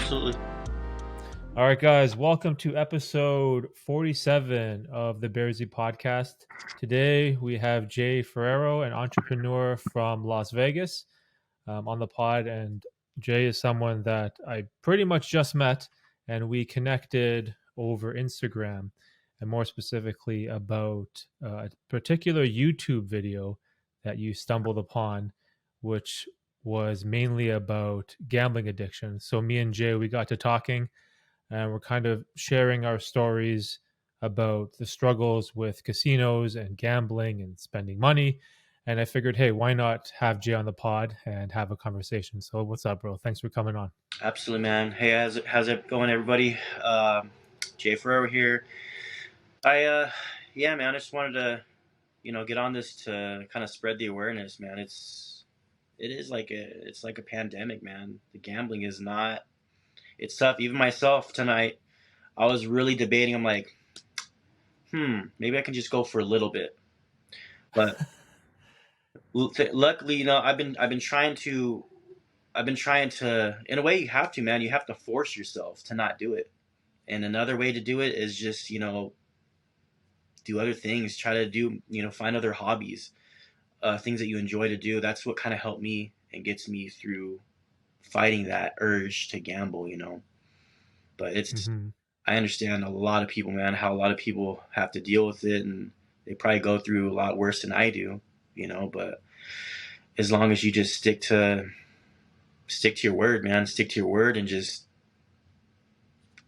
Absolutely. All right, guys, welcome to episode 47 of the Bearzi podcast. Today we have Jay Ferrero, an entrepreneur from Las Vegas, on the pod. And Jay is someone that I pretty much just met, and we connected over Instagram, and more specifically about a particular YouTube video that you stumbled upon, which was mainly about gambling addiction. So me and Jay, we got to talking, and we're kind of sharing our stories about the struggles with casinos and gambling and spending money. And I figured, hey, why not have Jay on the pod and have a conversation? So what's up, bro? Thanks for coming on. Absolutely, man. Hey, how's it going, everybody? Jay Ferrero here. Yeah, man. I just wanted to, get on this to kind of spread the awareness, man. It is it's like a pandemic, man. The gambling is not. It's tough. Even myself tonight, I was really debating. I'm like, maybe I can just go for a little bit. But luckily, I've been trying to. In a way, you have to, man. You have to force yourself to not do it. And another way to do it is just, do other things. Try to do, find other hobbies, things that you enjoy to do. That's what kind of helped me and gets me through fighting that urge to gamble. But Mm-hmm. I understand a lot of people, man, how a lot of people have to deal with it, and they probably go through a lot worse than I do. But as long as you just stick to your word, man, stick to your word and just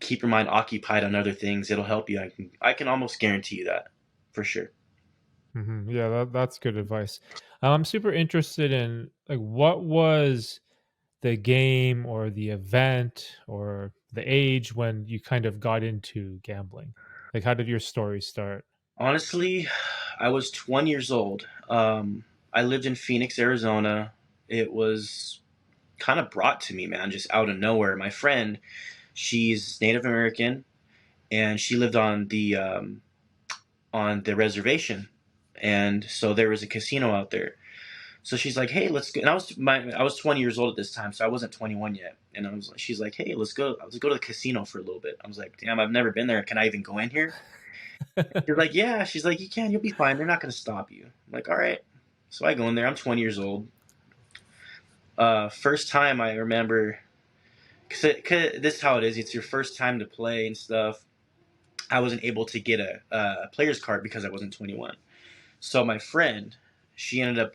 keep your mind occupied on other things, it'll help you. I can almost guarantee you that, for sure. Mm-hmm. Yeah, that's good advice. I'm super interested in, like, what was the game or the event or the age when you kind of got into gambling? Like, how did your story start? Honestly, I was 20 years old. I lived in Phoenix, Arizona. It was kind of brought to me, man, just out of nowhere. My friend, she's Native American, and she lived on the reservation, and so there was a casino out there. So she's like, "Hey, let's go." And I was 20 years old at this time, so I wasn't 21 yet. And she's like, "Hey, let's go. Let's go to the casino for a little bit." I was like, "Damn, I've never been there. Can I even go in here?" She's like, "Yeah." She's like, "You can. You'll be fine. They're not going to stop you." I'm like, "All right." So I go in there. I'm 20 years old. First time I remember, cause this is how it is. It's your first time to play and stuff. I wasn't able to get a player's card because I wasn't 21. So my friend, she ended up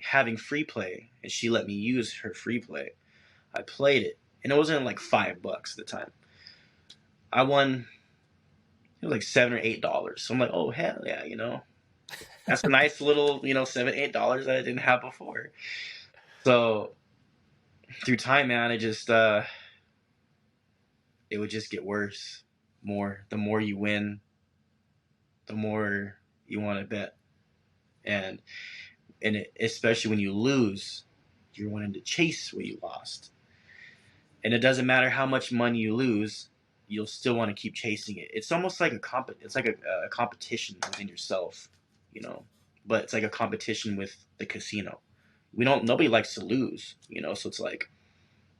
having free play, and she let me use her free play. I played it, and it wasn't like $5 at the time. I won. It was like $7 or $8. So I'm like, oh hell yeah. That's a nice little, $7, $8 that I didn't have before. So through time, man, it would just get worse. The more you win, the more you want to bet, and especially when you lose, you're wanting to chase what you lost. And it doesn't matter how much money you lose, you'll still want to keep chasing it. It's almost like it's like a competition within yourself. But it's like a competition with the casino. Nobody likes to lose. So it's like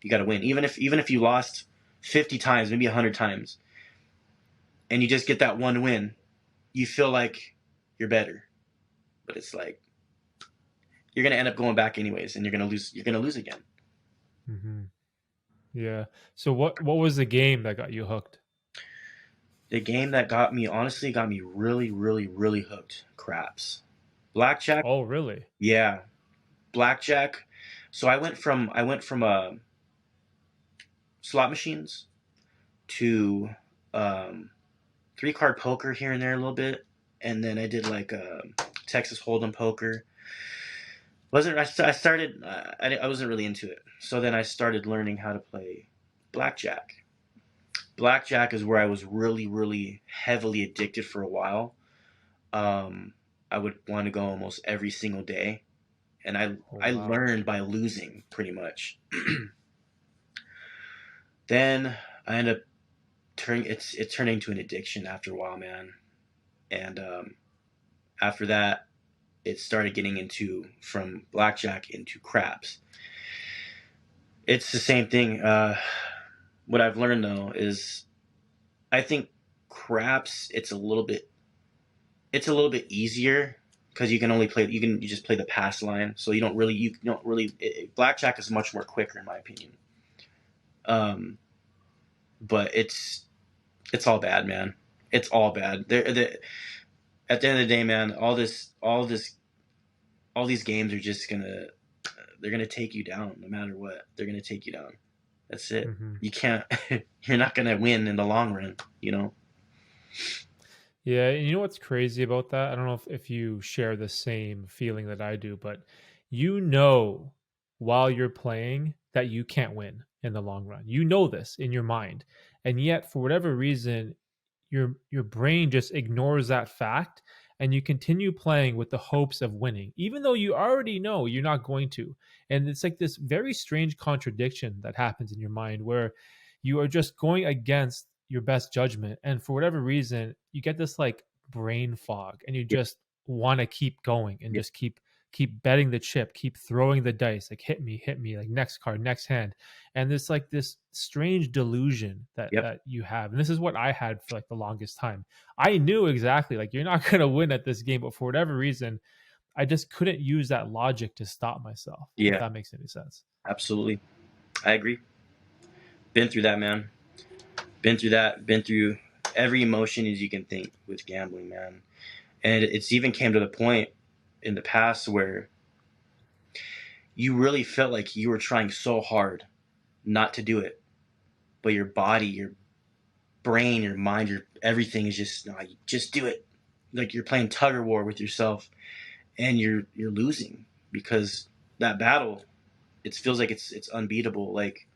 you got to win. Even if you lost 50 times, maybe 100 times, and you just get that one win, you feel like you're better. But it's like you're going to end up going back anyways, and you're going to lose. You're going to lose again. Mm-hmm. Yeah. So what was the game that got you hooked? The game that honestly got me really, really, really hooked. Craps, blackjack. Oh, really? Yeah, blackjack. So I went from slot machines to um, 3-card poker here and there a little bit, and then I did like Texas Hold'em poker. Wasn't I started I wasn't really into it, so then I started learning how to play blackjack. Blackjack is where I was really, really heavily addicted for a while. I would want to go almost every single day, and Oh, I wow. learned by losing pretty much. Then I ended up it turned into an addiction after a while, man. And after that, it started getting into from blackjack into craps. It's the same thing. What I've learned though is I think craps it's a little bit easier because you just play the pass line, so blackjack is much more quicker in my opinion. But it's all bad, man. It's all bad. At the end of the day, man, all these games are just they're gonna take you down no matter what. They're gonna take you down. That's it. Mm-hmm. You can't. You're not gonna win in the long run. You know. Yeah, and you know what's crazy about that? I don't know if you share the same feeling that I do, but you know while you're playing that you can't win in the long run. You know this in your mind. And yet for whatever reason, your brain just ignores that fact and you continue playing with the hopes of winning, even though you already know you're not going to. And it's like this very strange contradiction that happens in your mind where you are just going against your best judgment, and for whatever reason you get this like brain fog and you Yeah. just want to keep going and Yeah. just keep betting the chip, keep throwing the dice, like hit me, like next card, next hand. And there's like this strange delusion Yep. that you have, and this is what I had for like the longest time. I knew exactly like you're not going to win at this game, but for whatever reason I just couldn't use that logic to stop myself, if Yeah. that makes any sense. Absolutely. I agree. Been through that, man. Been through that. Been through every emotion as you can think with gambling, man. And it's even came to the point in the past where you really felt like you were trying so hard not to do it, but your body, your brain, your mind, your everything is just no, you just do it. Like you're playing tug of war with yourself, and you're losing because that battle, it feels like it's unbeatable. Like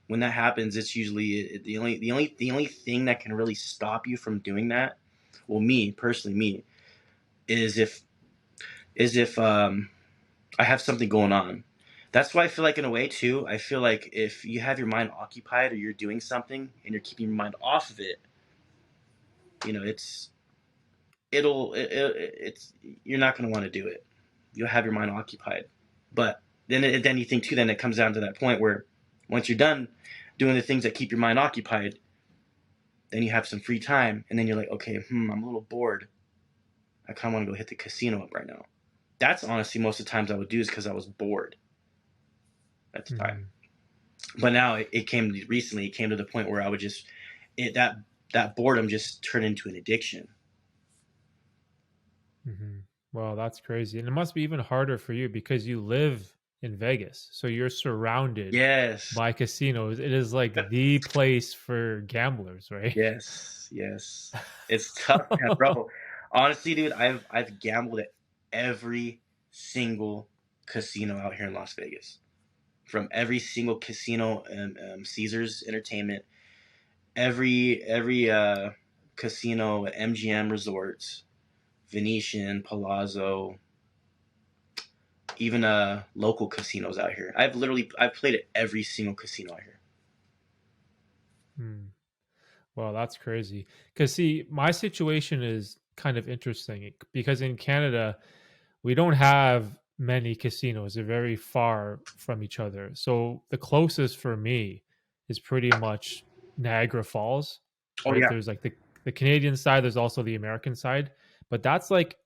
when that happens, it's usually the only thing that can really stop you from doing that. Well, me personally, is if I have something going on. That's why I feel like in a way too. I feel like if you have your mind occupied or you're doing something and you're keeping your mind off of it, it's it's you're not going to want to do it. You'll have your mind occupied. But then you think too. Then it comes down to that point where once you're done doing the things that keep your mind occupied, then you have some free time, and then you're like, okay, I'm a little bored. I kind of want to go hit the casino up right now. That's honestly most of the times I would do is because I was bored at the time. Mhm. But now it came recently. It came to the point where I would that boredom just turned into an addiction. Mhm. Well, that's crazy. And it must be even harder for you because you live in Vegas. So you're surrounded Yes, by casinos. It is like the place for gamblers, right? yes. It's tough, man, bro. Honestly, dude, I've gambled at every single casino out here in Las Vegas. From every single casino, Caesars Entertainment, every casino at MGM Resorts, Venetian, Palazzo, even local casinos out here. I've played at every single casino out here. Hmm. Well, that's crazy. Because, see, my situation is kind of interesting because in Canada, we don't have many casinos. They're very far from each other. So the closest for me is pretty much Niagara Falls, Oh right? yeah. There's like the Canadian side, there's also the American side, but that's like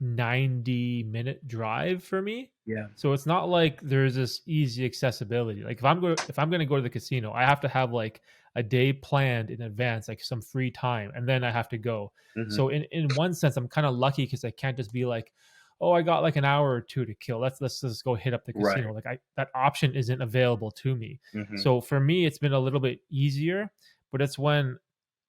90-minute drive for me. Yeah. So it's not like there's this easy accessibility. Like if I'm going to go to the casino, I have to have like a day planned in advance, like some free time, and then I have to go. Hmm. So in one sense, I'm kind of lucky because I can't just be like, oh, I got like an hour or two to kill. Let's just go hit up the Right. casino. Like that option isn't available to me. Hmm. So for me, it's been a little bit easier, but it's when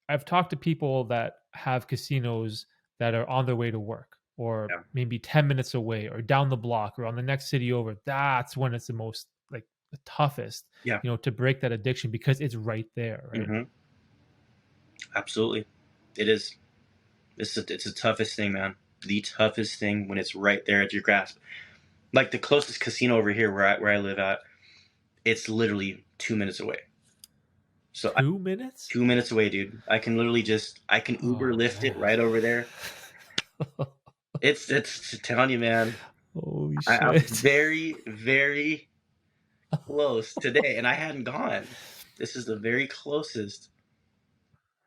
I've talked to people that have casinos that are on their way to work or Yeah. maybe 10 minutes away or down the block or on the next city over. That's when it's the most like the toughest, Yeah. to break that addiction because it's right there, right? Hmm. Absolutely. It is. It's the toughest thing, man. The toughest thing when it's right there at your grasp. Like the closest casino over here where I live at, it's literally 2 minutes away. So 2 minutes? 2 minutes away, dude. I can Uber Oh lift it man. right over there. It's telling you, man. Holy I'm shit. very, very close today, and I hadn't gone. This is the very closest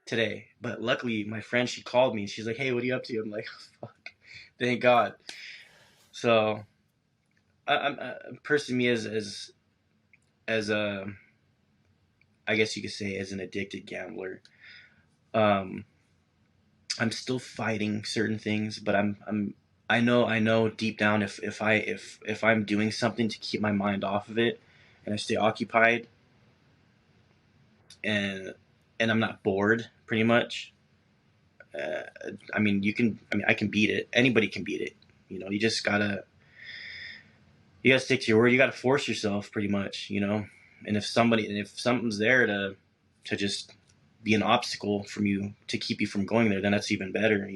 today. But luckily, my friend, she called me. She's like, "Hey, what are you up to?" I'm like, "Fuck, thank God." So, I'm person me as a, I guess you could say, as an addicted gambler. Um, I'm still fighting certain things, but I know deep down if I'm doing something to keep my mind off of it, and I stay occupied, and I'm not bored, pretty much. Uh, I mean, I can beat it. Anybody can beat it. You just you gotta stick to your word. You gotta force yourself, pretty much. And if something's there to just be an obstacle from you to keep you from going there, then that's even better.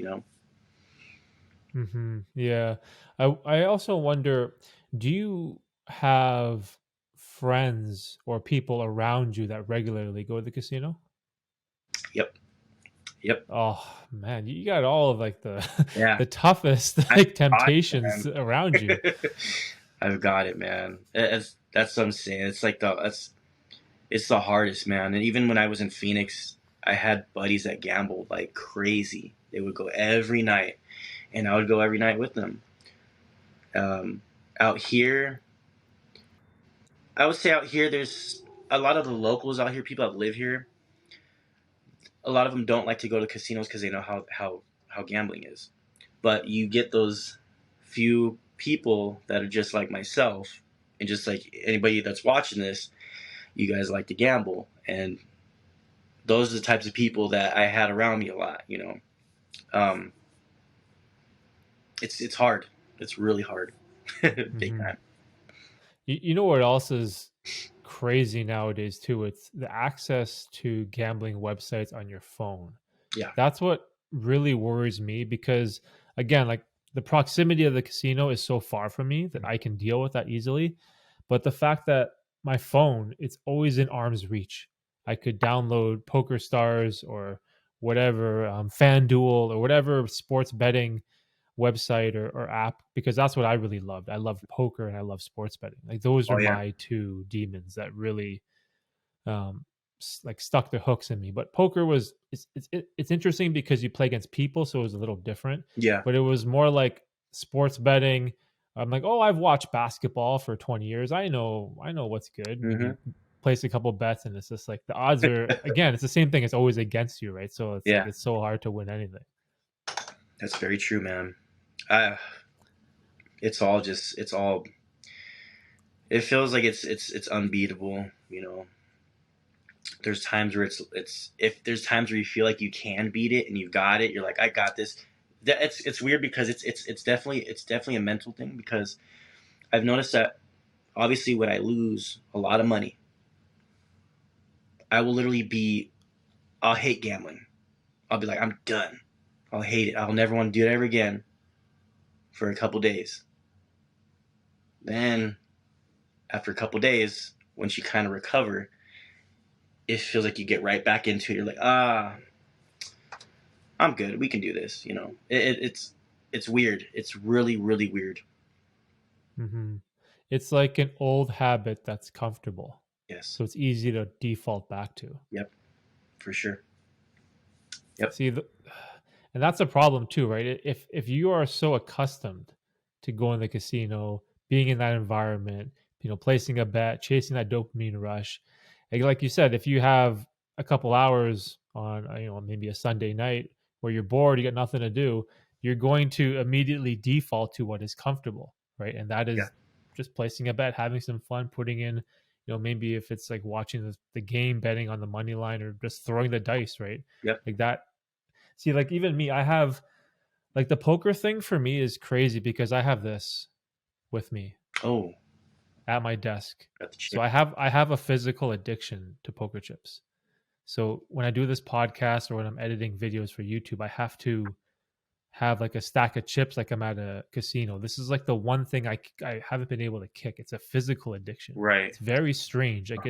Yeah. I also wonder, do you have friends or people around you that regularly go to the casino? Yep. Yep. Oh man, you got all of like the Yeah. the toughest I've like got temptations around you. it, man. I've got it, man. That's what I'm saying. It's the hardest, man. And even when I was in Phoenix, I had buddies that gambled like crazy. They would go every night, and I would go every night with them. Um, Out here, I would say out here, there's a lot of the locals out here, people that live here. A lot of them don't like to go to casinos because they know how gambling is. But you get those few people that are just like myself, and just like anybody that's watching this, you guys like to gamble, and those are the types of people that I had around me a lot. Um, it's hard. It's really hard, big hmm time. You know what else is crazy nowadays too? It's the access to gambling websites on your phone. Yeah. That's what really worries me because again, like the proximity of the casino is so far from me that I can deal with that easily. But the fact that my phone, it's always in arm's reach. I could download Poker Stars or whatever, FanDuel or whatever sports betting website or app because that's what I really loved. I love poker and I love sports betting. Like those Oh are yeah. my two demons that really um like stuck the hooks in me. But poker was it's interesting because you play against people, so it was a little different. Yeah. But it was more like sports betting. I'm like, oh, I've watched basketball for 20 years. I know what's good. And then Hmm. you place a couple bets, and it's just like the odds are again. It's the same thing. It's always against you, right? So it's like Yeah. it's so hard to win anything. That's very true, man. Uh, it's all. It feels like it's unbeatable. There's times where it's if there's times where you feel like you can beat it and you've got it. You're like, I got this. It's weird because it's definitely a mental thing, because I've noticed that obviously when I lose a lot of money, I will literally I'll hate gambling. I'll be like, I'm done. I'll hate it. I'll never want to do it ever again for a couple days. Then after a couple days, once you kind of recover, it feels like you get right back into it. You're like, I'm good. We can do this. It's weird. It's really, really weird. hmm It's like an old habit that's comfortable. Yes. So it's easy to default back to. Yep. For sure. Yep. See, and that's a problem too, right? If you are so accustomed to going to the casino, being in that environment, placing a bet, chasing that dopamine rush, like you said, if you have a couple hours on, maybe a Sunday night where you're bored, you got nothing to do, you're going to immediately default to what is comfortable, right? And that Yeah. is just placing a bet, having some fun, putting in, maybe if it's like watching the game, betting on the money line, or just throwing the dice, right? Yep. Like that. See, like even me, I have like the poker thing for me is crazy because I have this with me Oh, at my desk. got the So chip. I have a physical addiction to poker chips. So when I do this podcast or when I'm editing videos for YouTube, I have to have like a stack of chips like I'm at a casino. This is like the one thing I haven't been able to kick. It's a physical addiction. Right. It's very strange. Like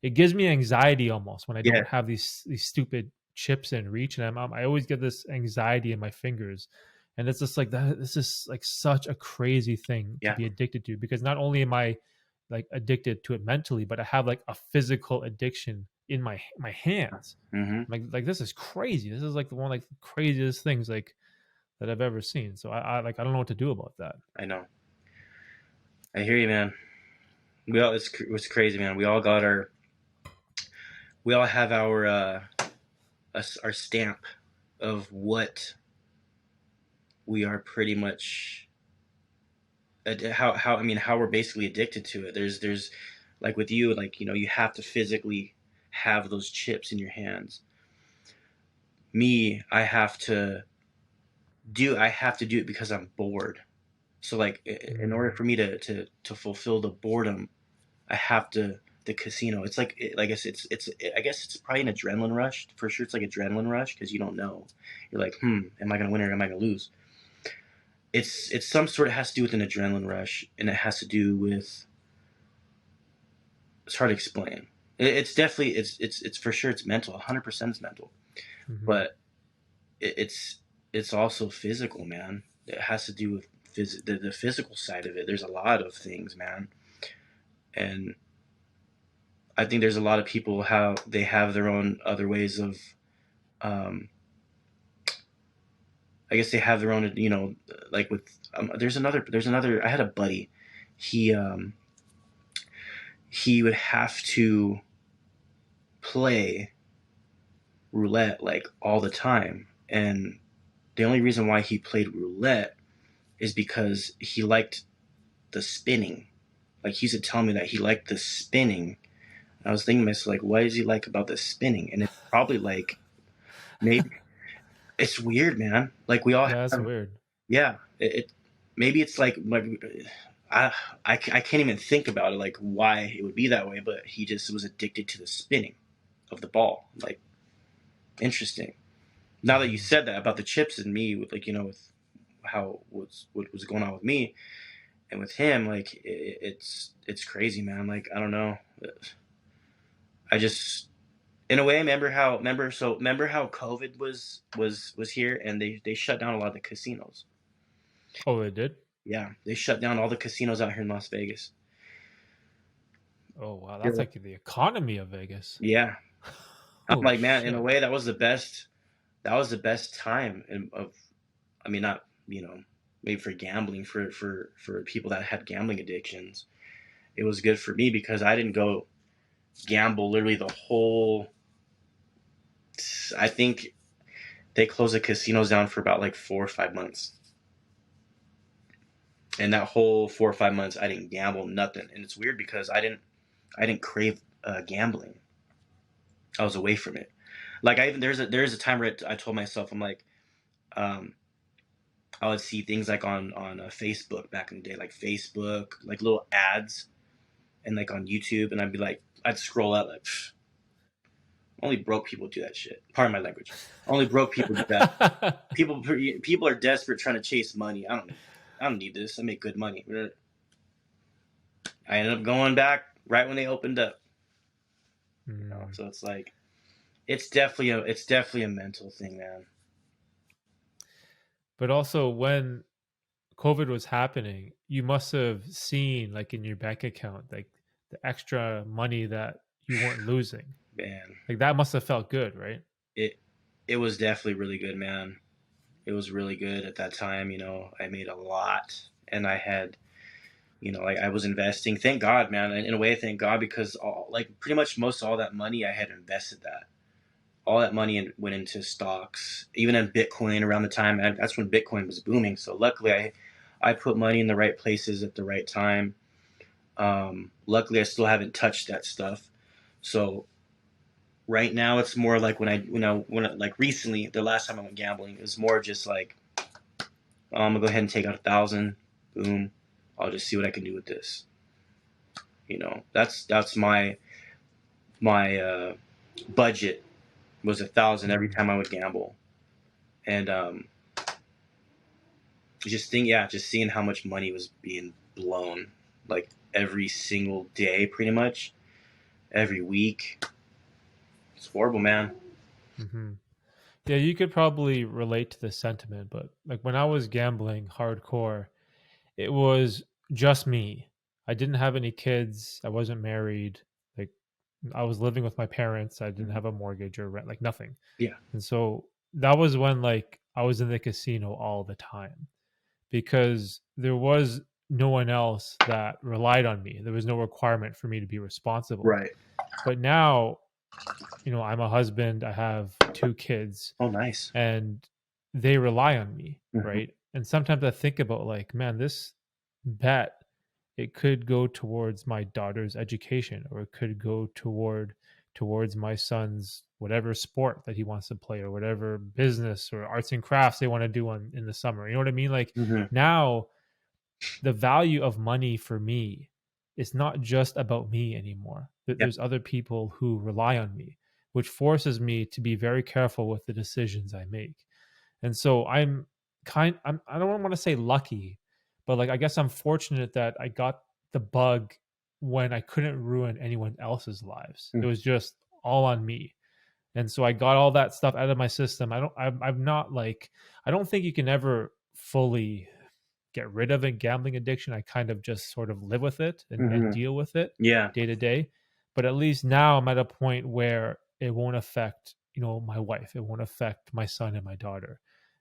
it gives me anxiety almost when I Yeah. don't have these stupid chips in reach, and I always get this anxiety in my fingers, and it's just like that. This is like such a crazy thing to Yeah. be addicted to because not only am I like addicted to it mentally, but I have like a physical addiction in my hands. Mm-hmm. Like this is crazy. This is like the one like craziest things like that I've ever seen. So I like I don't know what to do about that. I know. I hear you, man. We all it's crazy, man. We all have our stamp of what we are pretty much how I mean how we're basically addicted to it. There's like with you, like you have to physically have those chips in your hands. Me, I have to do it because I'm bored. So like in order Mm, for me to fulfill the boredom, I have to the casino. It's like I guess it's probably an adrenaline rush for sure. It's like adrenaline rush because you don't know. You're like, am I gonna win or am I gonna lose? It's some sort. It has to do with an adrenaline rush, and it has to do with. It's hard to explain. It's definitely it's for sure it's mental. 100% it's mental, mhm. but it's also physical, man. It has to do with the physical side of it. There's a lot of things, man, and I think there's a lot of people how they have their own other ways of. Um, I guess they have their own, like with. There's another. I had a buddy. He um, he would have to play roulette like all the time, and the only reason why he played roulette is because he liked the spinning. Like he used to tell me that he liked the spinning. I was thinking to myself, like, what does he like about the spinning? And it's probably like maybe it's weird, man. Like we all Yeah, that's have, weird. yeah. It maybe it's like I I can't even think about it, like why it would be that way. But he just was addicted to the spinning of the ball. Like interesting. Now that you Mhm. said that about the chips and me, with like with what was going on with me and with him, like it's crazy, man. Like I don't know. I just in a way remember how COVID was here and they shut down a lot of the casinos. Oh, it did? Yeah, they shut down all the casinos out here in Las Vegas. Oh, wow. That's Yeah. like the economy of Vegas. Yeah. I'm Holy like, man, in a shit. way that was the best time of I mean not, maybe for gambling for people that had gambling addictions. It was good for me because I didn't go gamble literally the whole I think they closed the casinos down for about like 4 or 5 months. And that whole 4 or 5 months I didn't gamble nothing. And it's weird because I didn't crave gambling. I was away from it. Like I even there's a time where I told myself I'm like um, I would see things like on Facebook back in the day, like Facebook, like little ads, and like on YouTube, and I'd be like, I'd scroll out like, only broke people do that shit. Pardon my language. Only broke people do that. People are desperate trying to chase money. I don't need this. I make good money. I ended up going back right when they opened up. Mm. So it's like it's definitely a mental thing, man. But also, when COVID was happening, you must have seen like in your bank account, like the extra money that you weren't losing. Man, Like that must have felt good, right? it it was definitely really good, man. It was really good at that time. I made a lot, and I had like I was investing. Thank God, man. In a way, thank God because like pretty much most all that money I had invested that. All that money went into stocks, even in Bitcoin around the time. That's when Bitcoin was booming. So luckily, I put money in the right places at the right time. Luckily, I still haven't touched that stuff. So right now, it's more like like recently, the last time I went gambling, it was more just like I'm gonna go ahead and take out 1,000. Boom. I'll just see what I can do with this. That's my budget was 1,000 every Mm. time I would gamble, and just seeing how much money was being blown, like every single day, pretty much every week. It's horrible, man. Hmm. Yeah, you could probably relate to this sentiment, but like when I was gambling hardcore, it was just me. I didn't have any kids. I wasn't married. Like I was living with my parents. I didn't Mhm. have a mortgage or rent, like nothing. Yeah. And so that was when like I was in the casino all the time because there was no one else that relied on me. There was no requirement for me to be responsible. Right. But now, I'm a husband, I have two kids, Oh, nice. and they rely on me, Mhm. right? And sometimes I think about like, man, this bet, it could go towards my daughter's education, or it could go towards my son's whatever sport that he wants to play, or whatever business or arts and crafts they want to do in the summer. You know what I mean? Like Mhm. now the value of money for me is not just about me anymore. Yeah. There's other people who rely on me, which forces me to be very careful with the decisions I make. And so I don't want to say lucky, but like I guess I'm fortunate that I got the bug when I couldn't ruin anyone else's lives. It Mhm. was just all on me. And so I got all that stuff out of my system. I'm not like, I don't think you can ever fully get rid of a gambling addiction. I kind of just sort of live with it and Mhm. deal with it Yeah. day to day. But at least now I'm at a point where it won't affect, my wife. It won't affect my son and my daughter.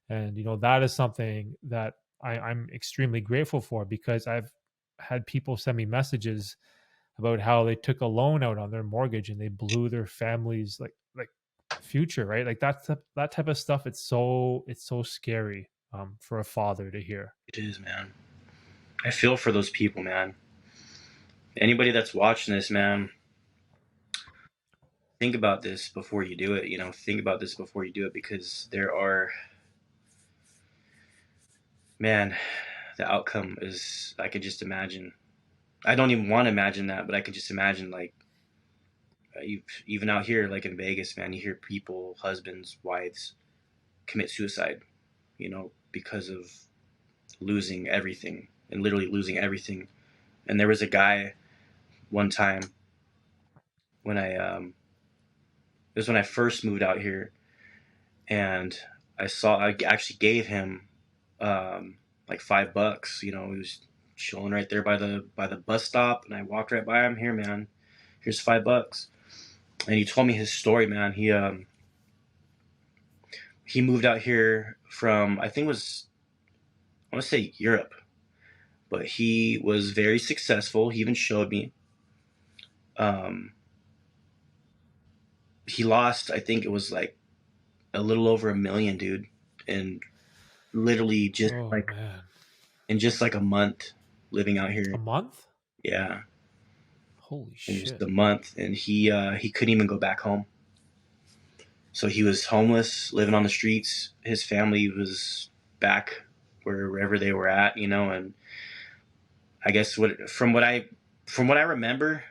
And, that is something that I'm extremely grateful for, because I've had people send me messages about how they took a loan out on their mortgage and they blew their family's like future, right? Like that type of stuff. It's so scary for a father to hear. It is, man. I feel for those people, man. Anybody that's watching this, man, think about this before you do it. Think about this before you do it, because there are, man, the outcome is, I could just imagine. I don't even want to imagine that, but I could just imagine, like, even out here, like in Vegas, man, you hear people, husbands, wives, commit suicide, because of losing everything, and literally losing everything. And there was a guy one time when it was when I first moved out here, and I actually gave him like $5. He was chilling right there by the bus stop, and I walked right by him. Here, man, here's $5. And he told me his story, man. He moved out here from, I think it was, I want to say Europe, but he was very successful. He even showed me. Um, he lost, I think it was like a little over 1 million, dude, and literally just Oh like man. in just like a month living out A here. month? Yeah, Holy in just shit. a month, and he couldn't even go back home. So he was homeless, living on the streets. His family was back wherever they were at, and I guess from what I remember,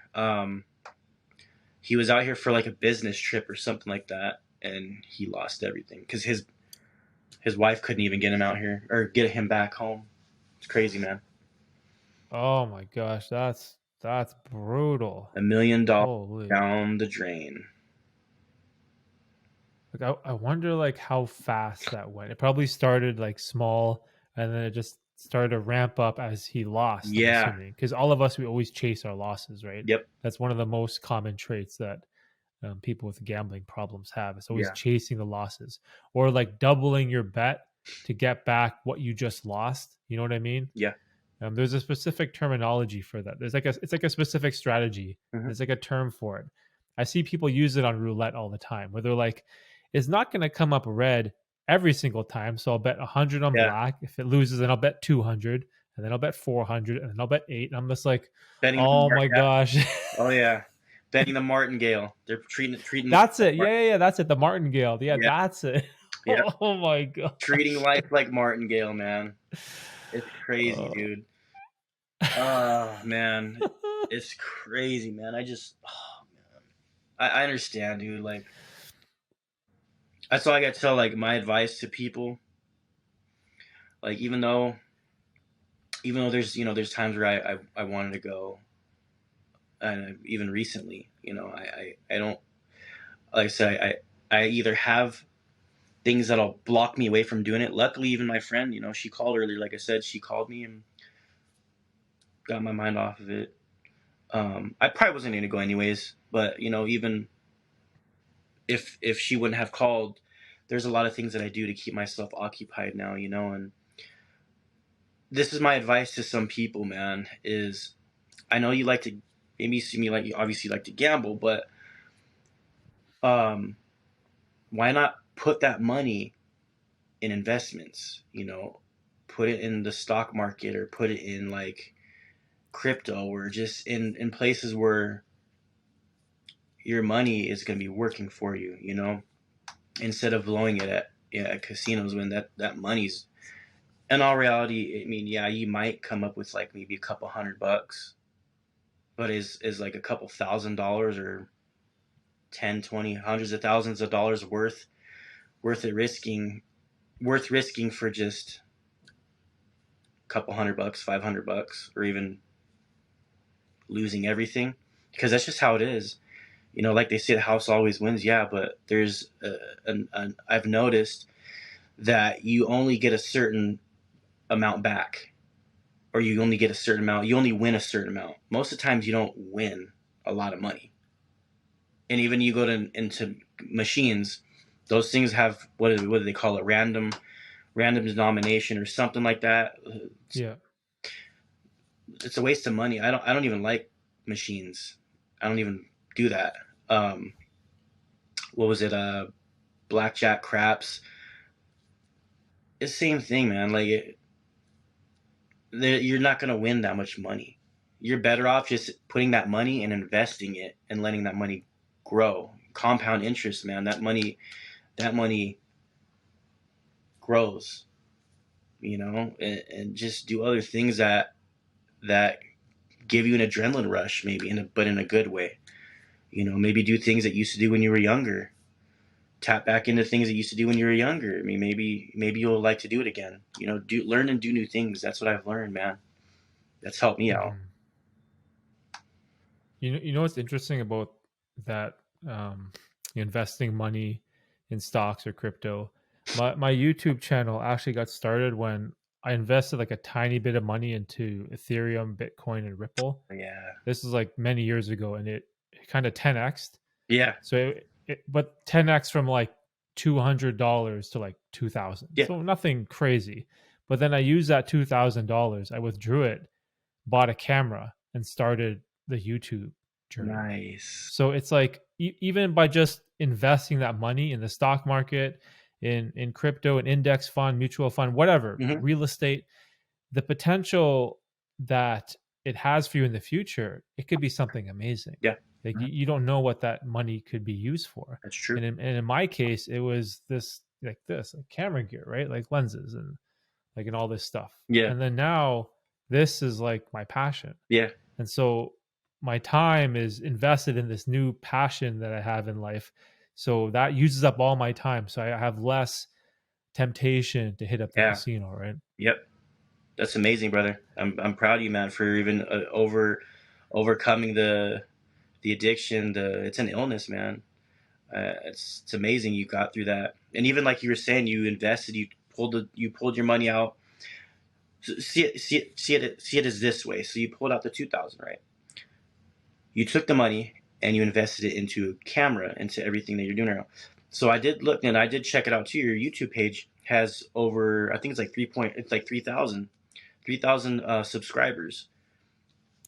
he was out here for like a business trip or something like that, and he lost everything because his wife couldn't even get him out here or get him back home. It's crazy, man. Oh my gosh, that's brutal. $1 million Holy. down the drain. Like I wonder like how fast that went. It probably started like small and then it just started to ramp up as he lost, I'm Yeah. assuming. Because all of us, we always chase our losses, right? Yep. That's one of the most common traits that people with gambling problems have. It's always Yeah. chasing the losses or like doubling your bet to get back what you just lost. You know what I mean? Yeah. There's a specific terminology for that. It's like a specific strategy. Hmm. There's like a term for it. I see people use it on roulette all the time, where they're like, "It's not going to come up red every single time, so I'll bet 100 on Yeah. black. If it loses, then I'll bet 200, and then I'll bet 400, and then I'll bet 8." And I'm just like, Betting the "Oh my Yeah. gosh." Oh yeah. Betting the martingale. They're treating That's it. Mart- Yeah, that's it. The martingale. Yeah, yeah. that's it. Yeah. Oh my god. Treating life like martingale, man. It's crazy, Oh. dude. Oh man, it's crazy, man. Oh man, I understand, dude. Like, that's all I got to tell. Like, my advice to people, like, even though there's times where I wanted to go, and even recently, I don't, like I said, I either have things that'll block me away from doing it. Luckily, even my friend, she called earlier. Like I said, she called me and got my mind off of it. I probably wasn't going to go anyways, but even if she wouldn't have called, there's a lot of things that I do to keep myself occupied now, and this is my advice to some people, man, is I know you like to, maybe you see me like, you obviously like to gamble, but um, why not put that money in investments, put it in the stock market or put it in like crypto or just in places where your money is going to be working for you, instead of blowing it at casinos when that money's in all reality. I mean, yeah, you might come up with like maybe a couple $100, but is like a couple $1,000 or 10, 20, hundreds of thousands of dollars worth it risking worth risking for just a couple $100, $500, or even losing everything? Because that's just how it is. Like they say, the house always wins. Yeah, but there's I've noticed that you only get a certain amount back, or you only get a certain amount. You only win a certain amount. Most of the times, you don't win a lot of money. And even you go into machines, those things have what do they call it? Random denomination or something like that. Yeah. It's a waste of money. I don't even like machines. I don't even do that. Um, what was it? Blackjack, craps. It's the same thing, man. Like you're not gonna win that much money. You're better off just putting that money and investing it and letting that money grow. Compound interest, man. That money grows. And just do other things that give you an adrenaline rush, maybe but in a good way. Maybe do things that you used to do when you were younger. Tap back into things that you used to do when you were younger. I mean, maybe you'll like to do it again. Learn and do new things. That's what I've learned, man. That's helped me out. Mhm. You know what's interesting about that, um, investing money in stocks or crypto. My YouTube channel actually got started when I invested like a tiny bit of money into Ethereum, Bitcoin, and Ripple. Yeah. This is like many years ago, and it kind of 10x'd. Yeah. So but 10x from like $200 to like 2,000. Yeah. So nothing crazy. But then I used that $2,000. I withdrew it, bought a camera, and started the YouTube journey. Nice. So it's like even by just investing that money in the stock market, in crypto, an index fund, mutual fund, whatever, Hmm. real estate, the potential that it has for you in the future, it could be something amazing. Yeah. Like Mhm. you don't know what that money could be used for. That's true. And in my case, it was like camera gear, right? Like lenses and all this stuff. Yeah. And then now this is like my passion. Yeah. And so my time is invested in this new passion that I have in life. So that uses up all my time. So I have less temptation to hit up the Yeah. casino, right? Yep. That's amazing, brother. I'm proud of you, man, for even overcoming the addiction. It's an illness, man. It's amazing you got through that. And even like you were saying, you invested, you pulled your money out. So see it as this way. So you pulled out the 2,000, right? You took the money and you invested it into a camera, into everything that you're doing right now. So I did look, and I did check it out too. Your YouTube page has over, I think it's like it's like 3,000 subscribers.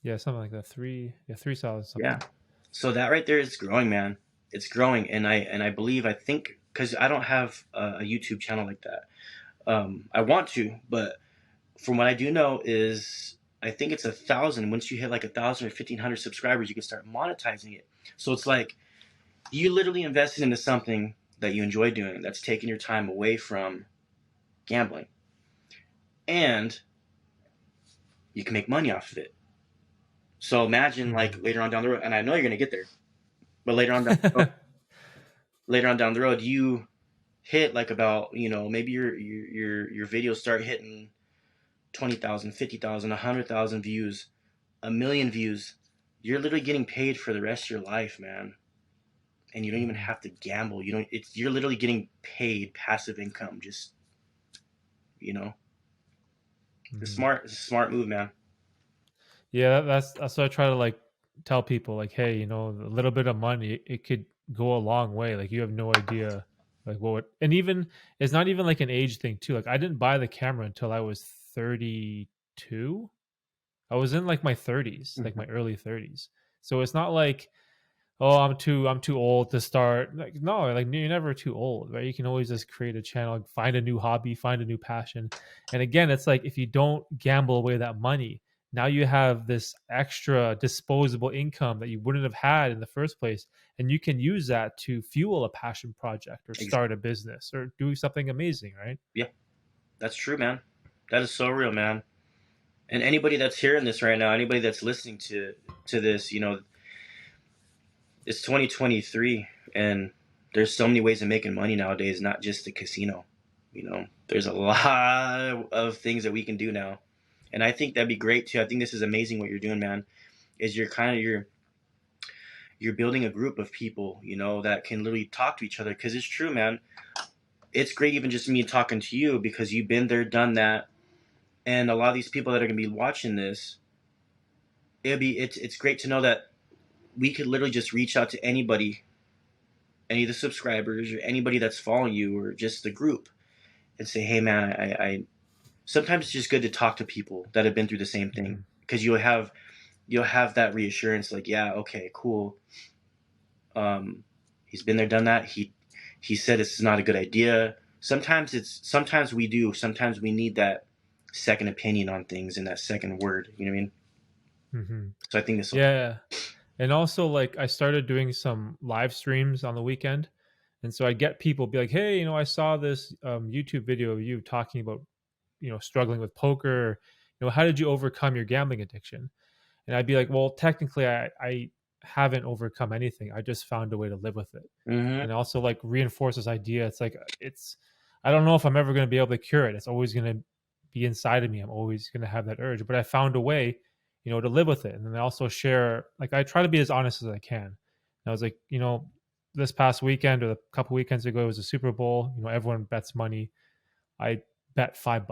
Yeah, something like that. Yeah, 3,000 Yeah. something. So that right there is growing, man. It's growing, and I believe, I think, because I don't have a YouTube channel like that. I want to, but from what I do know is I think it's 1,000. Once you hit like 1,000 or 1,500 subscribers, you can start monetizing it. So it's like you literally invested into something that you enjoy doing, that's taking your time away from gambling, and you can make money off of it. So imagine like Mhm. later on down the road, and I know you're gonna get there, but later on down the road, you hit like about, maybe your videos start hitting 20,000, 50,000, 100,000 views, a million views. You're literally getting paid for the rest of your life, man. And you don't even Mhm. have to gamble. You're literally getting paid passive income. Just, you know, Mhm. it's a smart move, man. Yeah, that's what I try to like tell people. Like, hey, a little bit of money, it could go a long way. Like, you have no idea, like and even it's not even like an age thing too. Like, I didn't buy the camera until I was 32. I was in like my 30s, like Mhm. my early 30s. So it's not like, oh, I'm too old to start. Like, no, like you're never too old, right? You can always just create a channel, find a new hobby, find a new passion. And again, it's like if you don't gamble away that money, now you have this extra disposable income that you wouldn't have had in the first place. And you can use that to fuel a passion project or Exactly. start a business or do something amazing, right? Yeah, that's true, man. That is so real, man. And anybody that's hearing this right now, anybody that's listening to this, it's 2023, and there's so many ways of making money nowadays, not just the casino. There's a lot of things that we can do now, and I think that'd be great too. I think this is amazing what you're doing, man. Is you're building a group of people, that can literally talk to each other. Because it's true, man. It's great even just me talking to you because you've been there, done that, and a lot of these people that are gonna be watching this, it's great to know that we could literally just reach out to anybody, any of the subscribers or anybody that's following you or just the group, and say, hey, man, I sometimes it's just good to talk to people that have been through the same thing, Mhm. because you'll have that reassurance, like, yeah, okay, cool. He's been there, done that. He said it's not a good idea. Sometimes we need that second opinion on things and that second word. You know what I mean? Mhm. So I think this. Yeah. And also, like, I started doing some live streams on the weekend. And so I get people be like, hey, I saw this YouTube video of you talking about, struggling with poker. How did you overcome your gambling addiction? And I'd be like, well, technically, I haven't overcome anything. I just found a way to live with it. Mm-hmm. And also, like, reinforce this idea. It's like, I don't know if I'm ever going to be able to cure it. It's always going to be inside of me. I'm always going to have that urge, but I found a way, to live with it. And then I also share, like, I try to be as honest as I can. And I was like, this past weekend or a couple weekends ago, it was a Super Bowl. Everyone bets money. I bet $5,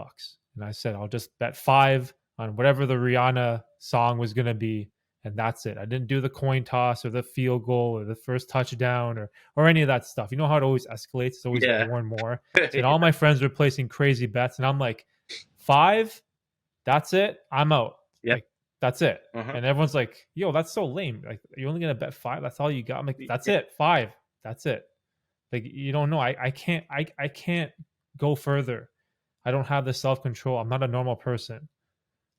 and I said I'll just bet five on whatever the Rihanna song was going to be, and that's it. I didn't do the coin toss or the field goal or the first touchdown or any of that stuff. You know how it always escalates; it's always Yeah. more and more. So then all my friends were placing crazy bets, and I'm like, five, that's it. I'm out. Yep. Like, that's it. Uh-huh. And everyone's like, yo, that's so lame. Like, you're only gonna bet five. That's all you got. I'm like, that's Yeah. it. Five. That's it. Like, you don't know. I can't go further. I don't have the self control. I'm not a normal person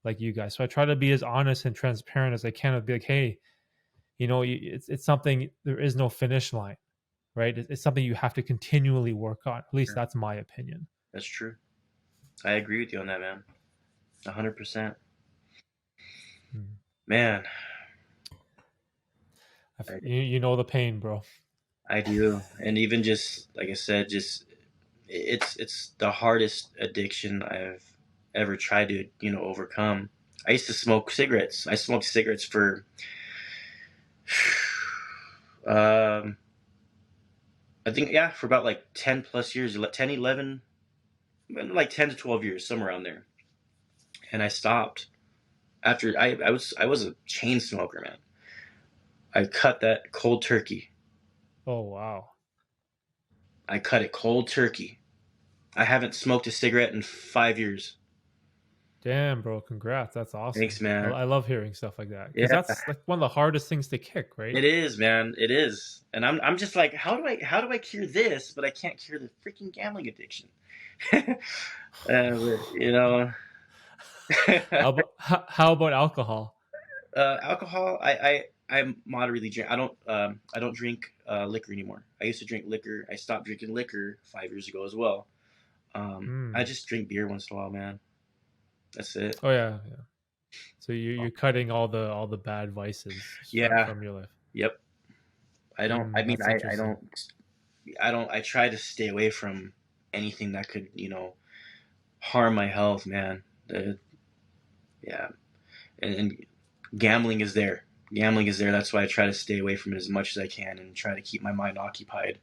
like you guys. So I try to be as honest and transparent as I can. Be like, hey, it's something. There is no finish line, right? It's something you have to continually work on. At least Yeah, that's my opinion. that's true. I agree with you on that, man. 100%. Mm. Man, I've, I, you know the pain, bro. I do. And even just like I said, just it's the hardest addiction I've ever tried to, overcome. I used to smoke cigarettes. I smoked cigarettes for um I think, yeah, for about like 10 plus years, 10, 11, like 10 to 12 years, somewhere around there. And I stopped after I was a chain smoker, man. I cut that cold turkey. Oh wow, I cut it cold turkey. I haven't smoked a cigarette in 5 years. damn, bro. Congrats. That's Thanks, awesome. I, man. I love hearing stuff like that because Yeah, that's like one of the hardest things to kick, right? it is, man. It is. And I'm just like, how do I cure this, but I can't cure the freaking gambling addiction. You know, How about alcohol? alcohol. I moderately drink. I don't drink liquor anymore. I used to drink liquor. I stopped drinking liquor 5 years ago as well. I Mm. just drink beer once in a while, man. That's it. Oh yeah, yeah. So you're cutting all the bad vices Yeah. from your life. Yep. I don't. I mean, That's I interesting. don't. I don't. I try to stay away from anything that could, harm my health, man. Yeah. And gambling is there. Gambling is there. That's why I try to stay away from it as much as I can and try to keep my mind occupied.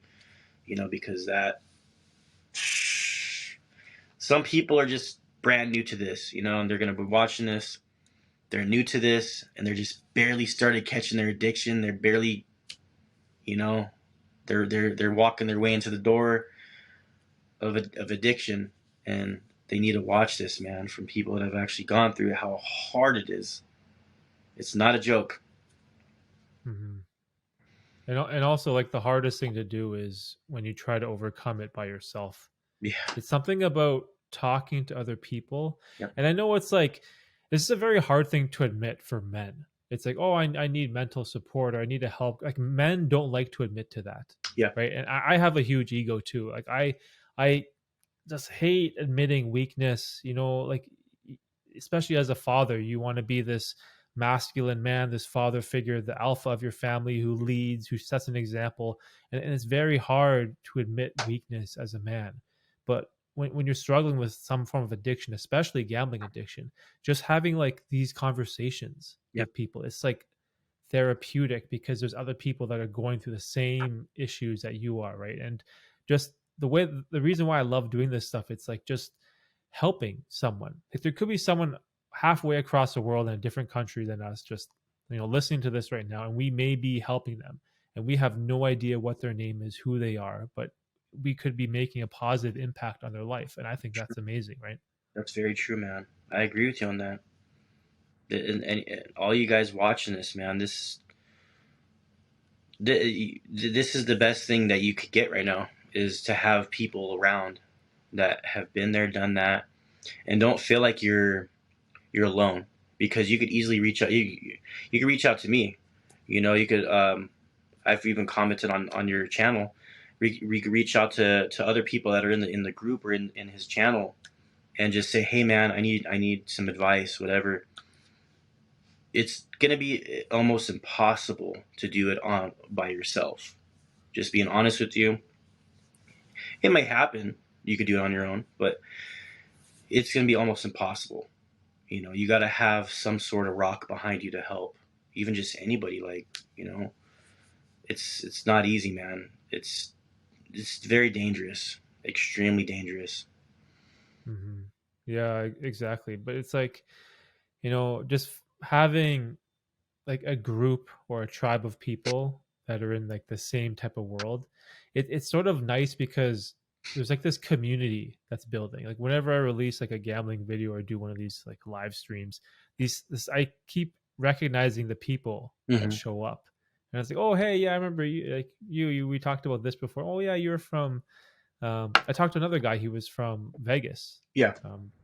Because that. Some people are just brand new to this, and they're gonna be watching this, they're new to this and they're just barely started catching their addiction. They're barely, you know, they're walking their way into the door of addiction, and they need to watch this, man, from people that have actually gone through how hard it is. It's not a joke. Mm-hmm. And also, like, the hardest thing to do is when you try to overcome it by yourself. Yeah. It's something about talking to other people. Yep. And I know it's like, this is a very hard thing to admit for men. It's like, oh, I need mental support, or I need to help. Like, men don't like to admit to that. Yeah. Right. And I have a huge ego too. Like, I just hate admitting weakness, like, especially as a father, you want to be this masculine man, this father figure, the alpha of your family who leads, who sets an example. And it's very hard to admit weakness as a man. But when you're struggling with some form of addiction, especially gambling addiction, just having like these conversations Yep. with people, it's like therapeutic because there's other people that are going through the same issues that you are, right? And just the reason why I love doing this stuff, it's like just helping someone. Like, there could be someone halfway across the world in a different country than us, just listening to this right now, and we may be helping them, and we have no idea what their name is, who they are, but we could be making a positive impact on their life, and I think that's amazing, right? That's very true, man. I agree with you on that. And all you guys watching this, man, this is the best thing that you could get right now, is to have people around that have been there, done that, and don't feel like you're alone, because you could easily reach out. You could reach out to me. You could. I've even commented on your channel. We could reach out to other people that are in the group or in his channel, and just say, hey man, I need some advice, whatever. It's gonna be almost impossible to do it on by yourself. Just being honest with you, it might happen. You could do it on your own, but it's gonna be almost impossible. You got to have some sort of rock behind you to help. Even just anybody, like, it's not easy, man. It's very dangerous, extremely dangerous. Mm-hmm. Yeah, exactly. But it's like, just having like a group or a tribe of people that are in like the same type of world, it's sort of nice because there's like this community that's building. Like, whenever I release like a gambling video or do one of these like live streams, this I keep recognizing the people that Mm-hmm. show up, and it's like, oh hey, yeah, I remember you, like you we talked about this before. Oh yeah, you're from I talked to another guy. He was from Vegas, Yeah.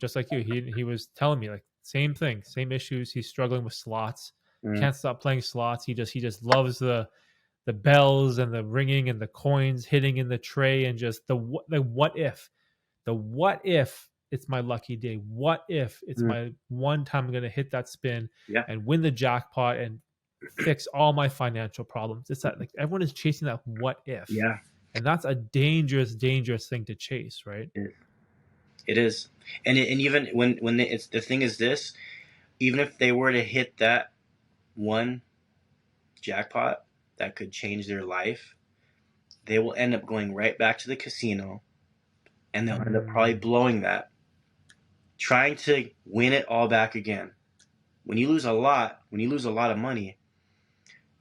just like you. He was telling me like same thing, same issues. He's struggling with slots. Mm-hmm. Can't stop playing slots. He just loves the bells and the ringing and the coins hitting in the tray, and just the what if it's my lucky day. What if it's Mm-hmm. my one time I'm going to hit that spin Yeah. and win the jackpot and fix all my financial problems. It's that, like, everyone is chasing that what if. Yeah. And that's a dangerous, dangerous thing to chase, right? It is. And even when it's the thing is this, even if they were to hit that one jackpot that could change their life, they will end up going right back to the casino, and they'll end up probably Mm, blowing that, trying to win it all back again. When you lose a lot of money,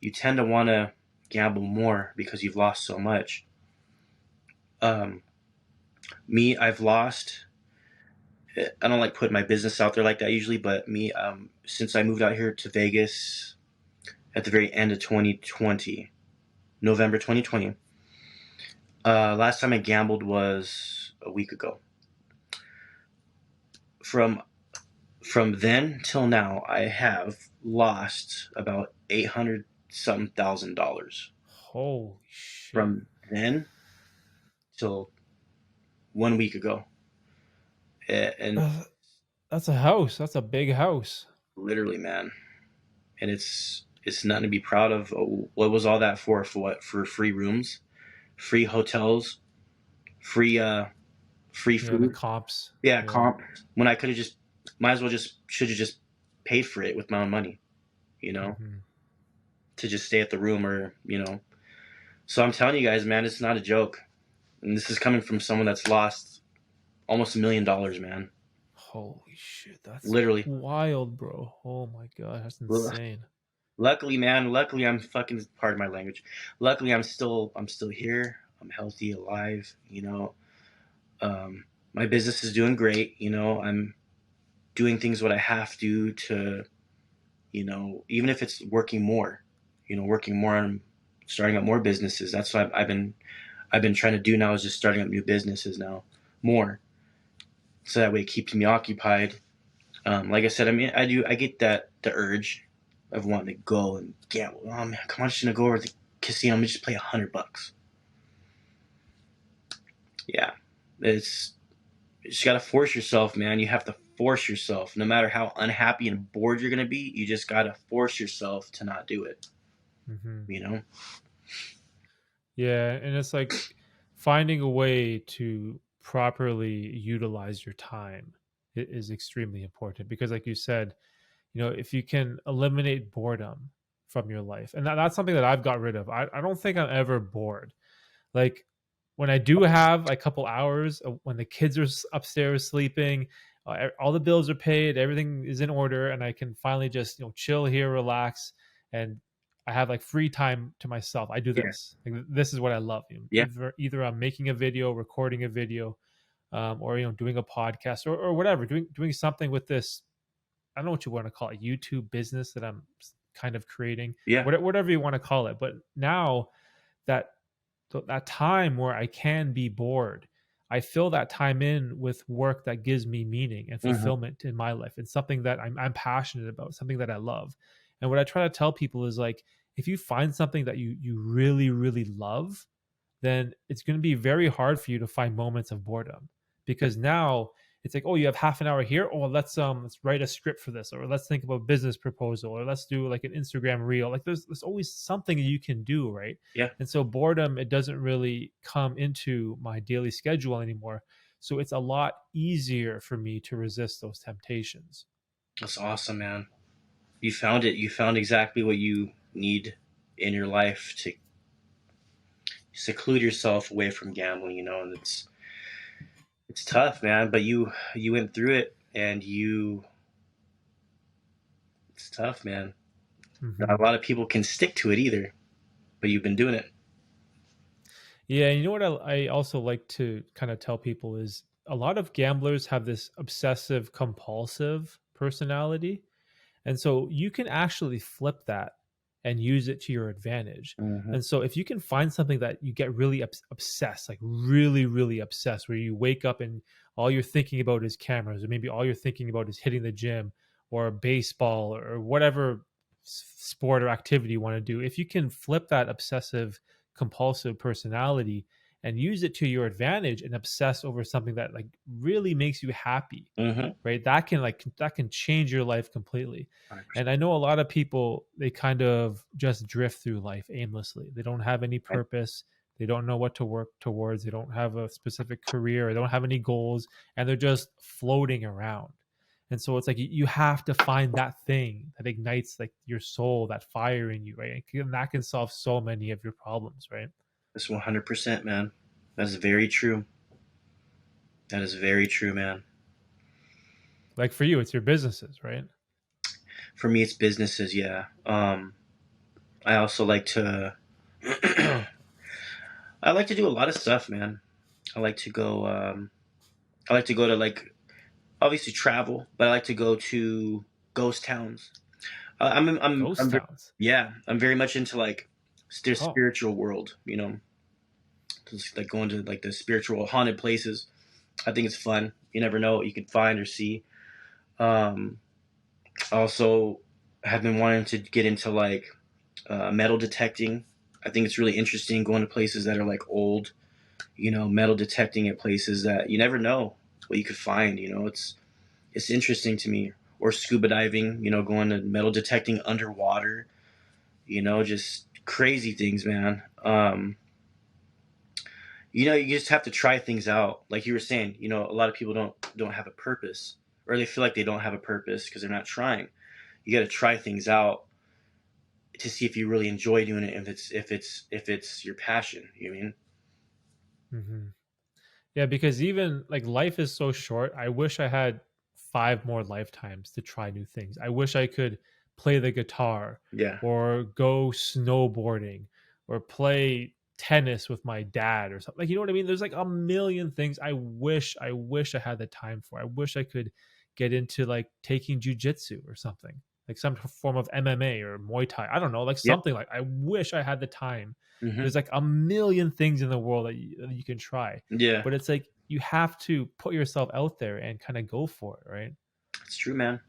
you tend to want to gamble more because you've lost so much. Um, I've lost. I don't like putting my business out there like that usually, but since I moved out here to Vegas at the very end of 2020, November 2020, last time I gambled was a week ago. From then till now, I have lost about 800 some $1,000 holy shit. from then till 1 week ago. And That's a house. That's a big house. literally, man, and it's nothing to be proud of. Oh, what was all that for? For what? For free rooms, free hotels, free free Yeah, the food. comps. Yeah, Yeah. comp. When I could have just, might as well just should have just paid for it with my own money, you know, Hmm. to just stay at the room So I'm telling you guys, man, it's not a joke, and this is coming from someone that's lost almost $1 million, man. Holy shit, that's literally. wild, bro. Oh my god, that's insane. Luckily, man, luckily I'm fucking, pardon my language. Luckily I'm still here. I'm healthy, alive, you know. My business is doing great, you know. I'm doing things what I have to, you know, even if it's working more, you know, working more on starting up more businesses. That's what I've been trying to do now, is just starting up new businesses now more. So that way it keeps me occupied. Like I said, I mean, I get that the urge of wanting to go and gamble. Oh man, come on, I'm just gonna go over to the casino. I'm gonna just play $100. Yeah, it's you just gotta force yourself, man. You have to force yourself, no matter how unhappy and bored you're gonna be. You just gotta force yourself to not do it. Hmm. You know? Yeah, and it's like finding a way to properly utilize your time is extremely important because, like you said, if you can eliminate boredom from your life, and that's something that I've got rid of. I don't think I'm ever bored. Like when I do have a couple hours when the kids are upstairs sleeping, all the bills are paid, everything is in order, and I can finally just chill here, relax, and I have like free time to myself. I do Yeah. this. Like, this is what I love. Yeah. Either I'm making a video, recording a video, or doing a podcast or whatever, doing something with this. I don't know what you want to call it, YouTube business that I'm kind of creating, Yeah. whatever you want to call it. But now that that time where I can be bored, I fill that time in with work that gives me meaning and Hmm. fulfillment in my life. It's something that I'm passionate about, something that I love. And what I try to tell people is like, if you find something that you really, really love, then it's going to be very hard for you to find moments of boredom because now it's like, oh, you have half an hour here. Oh, let's write a script for this, or let's think about a business proposal, or let's do like an Instagram reel. Like there's always something you can do, right? Yeah. And so boredom, it doesn't really come into my daily schedule anymore. So it's a lot easier for me to resist those temptations. That's awesome, man. You found it. You found exactly what you need in your life to seclude yourself away from gambling, you know, and it's tough, man, but you went through it, and you it's tough, man. Not Hmm. a lot of people can stick to it either, but you've been doing it. Yeah, you know what I also like to kind of tell people is a lot of gamblers have this obsessive compulsive personality. And so you can actually flip that and use it to your advantage. Hmm. And so if you can find something that you get really obsessed, like really, really obsessed, where you wake up and all you're thinking about is cameras, or maybe all you're thinking about is hitting the gym or baseball or whatever sport or activity you want to do, if you can flip that obsessive compulsive personality and use it to your advantage and obsess over something that like really makes you happy, Hmm. right, that can change your life completely. And I know a lot of people, they kind of just drift through life aimlessly. They don't have any 100%. purpose, they don't know what to work towards, they don't have a specific career, they don't have any goals, and they're just floating around. And so it's like you have to find that thing that ignites like your soul, that fire in you, right? And that can solve so many of your problems, right? That's 100%, man. That's very true. That is very true, man. Like for you, it's your businesses, right? For me, it's businesses. Yeah. I also like to. I like to do a lot of stuff, man. I like to go. I like to go to, like, obviously travel, but I like to go to ghost towns. Ghost towns. Yeah, I'm very much into like the Oh. spiritual world. You know, just like going to like the spiritual haunted places. I think it's fun. You never know what you could find or see. Um, Also, have been wanting to get into like metal detecting. I think it's really interesting going to places that are like old. You know, metal detecting at places that you never know what you could find. You know, it's interesting to me. Or scuba diving. You know, going to metal detecting underwater. You know, just crazy things, man. You know, you just have to try things out. Like you were saying, you know, a lot of people don't have a purpose, or they feel like they don't have a purpose because they're not trying. You got to try things out to see if you really enjoy doing it. If it's your passion, you know what I mean? Hmm. Yeah, because even like life is so short. I wish I had 5 more lifetimes to try new things. I wish I could play the guitar Yeah. or go snowboarding or play tennis with my dad or something. Like, you know what I mean? There's like a million things I wish I had the time for. I wish I could get into like taking jujitsu or something, like some form of MMA or Muay Thai. I don't know, like Yep. something like I wish I had the time. Hmm. There's like a million things in the world that you can try, Yeah. but it's like you have to put yourself out there and kind of go for it, right? It's true, man.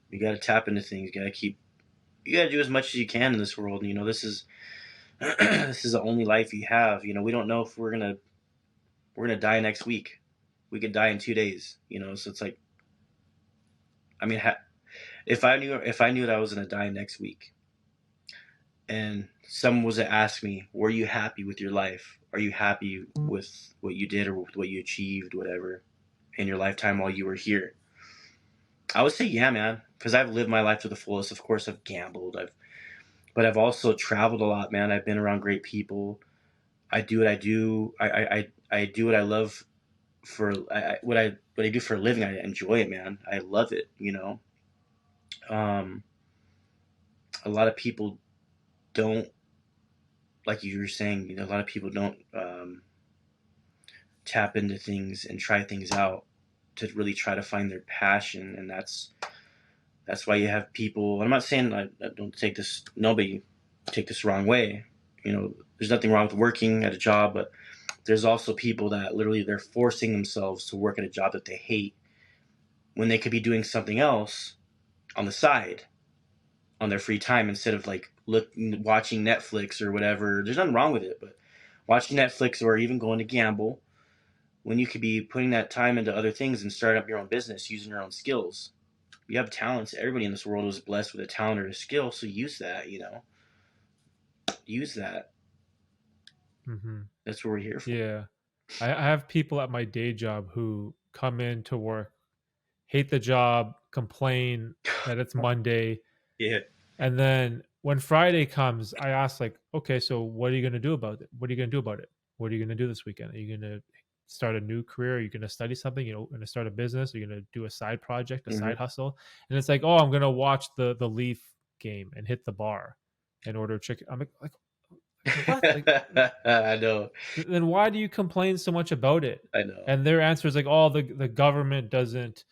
You got to tap into things. You got to do as much as you can in this world. This is this is the only life you have. We don't know if we're gonna die next week. We could die in 2 days. So it's like, I mean, if I knew that I was gonna die next week, and someone was to ask me, "Were you happy with your life? Are you happy with what you did or with what you achieved, whatever, in your lifetime while you were here?" I would say, yeah, man, because I've lived my life to the fullest. Of course, I've gambled. But I've also traveled a lot, man. I've been around great people. I do what I do. I do what I love what I do for a living. I enjoy it, man. I love it. Um, a lot of people don't, like you were saying. A lot of people don't tap into things and try things out to really try to find their passion, and that's why you have people. I'm not saying I don't take this. Nobody take this the wrong way. There's nothing wrong with working at a job, but there's also people that literally they're forcing themselves to work at a job that they hate when they could be doing something else on the side on their free time instead of like watching Netflix or whatever. There's nothing wrong with it, but watching Netflix or even going to gamble when you could be putting that time into other things and start up your own business using your own skills. You have talents. Everybody in this world was blessed with a talent or a skill, so use that. Use that. Mm-hmm. That's what we're here for. Yeah. I have people at my day job who come in to work, hate the job, complain that it's Monday. Yeah. And then when Friday comes, I ask, like, okay, so what are you going to do about it? What are you going to do about it? What are you going to do this weekend? Are you going to start a new career? Are you going to study something? Going to start a business? Are you going to do a side project, a Hmm. side hustle? And it's like, oh, I'm going to watch the Leaf game and hit the bar and order chicken. I'm like what? Like, I know. then why do you complain so much about it? I know. And their answer is like, oh, the government doesn't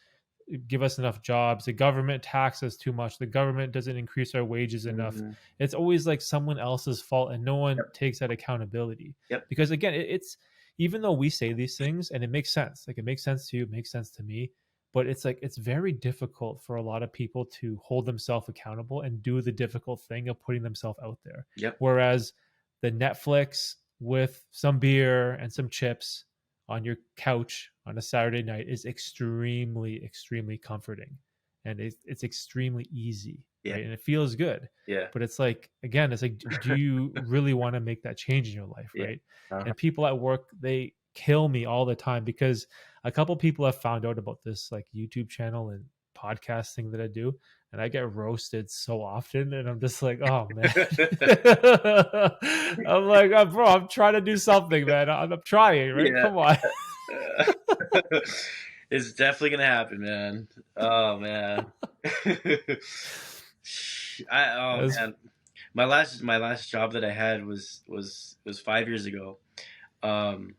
give us enough jobs. The government taxes too much. The government doesn't increase our wages enough. Hmm. It's always like someone else's fault, and no one Yep. takes that accountability. Yep. Because again, it's even though we say these things and it makes sense, like it makes sense to you, it makes sense to me, but it's like it's very difficult for a lot of people to hold themselves accountable and do the difficult thing of putting themselves out there. Yep. Whereas the Netflix with some beer and some chips on your couch on a Saturday night is extremely, extremely comforting. And it's extremely easy, Yeah. right? And it feels good. Yeah. But it's like, again, it's like, do you really want to make that change in your life, Yeah. right? Uh-huh. And people at work, they kill me all the time because a couple people have found out about this like YouTube channel and podcast thing that I do, and I get roasted so often, and I'm just like, oh man. I'm like, oh, bro, I'm trying to do something, man. I'm trying, right? Yeah. Come on. Uh, it's definitely gonna happen, man. Oh man. Oh As, man. My last job that I had was 5 years ago. Um,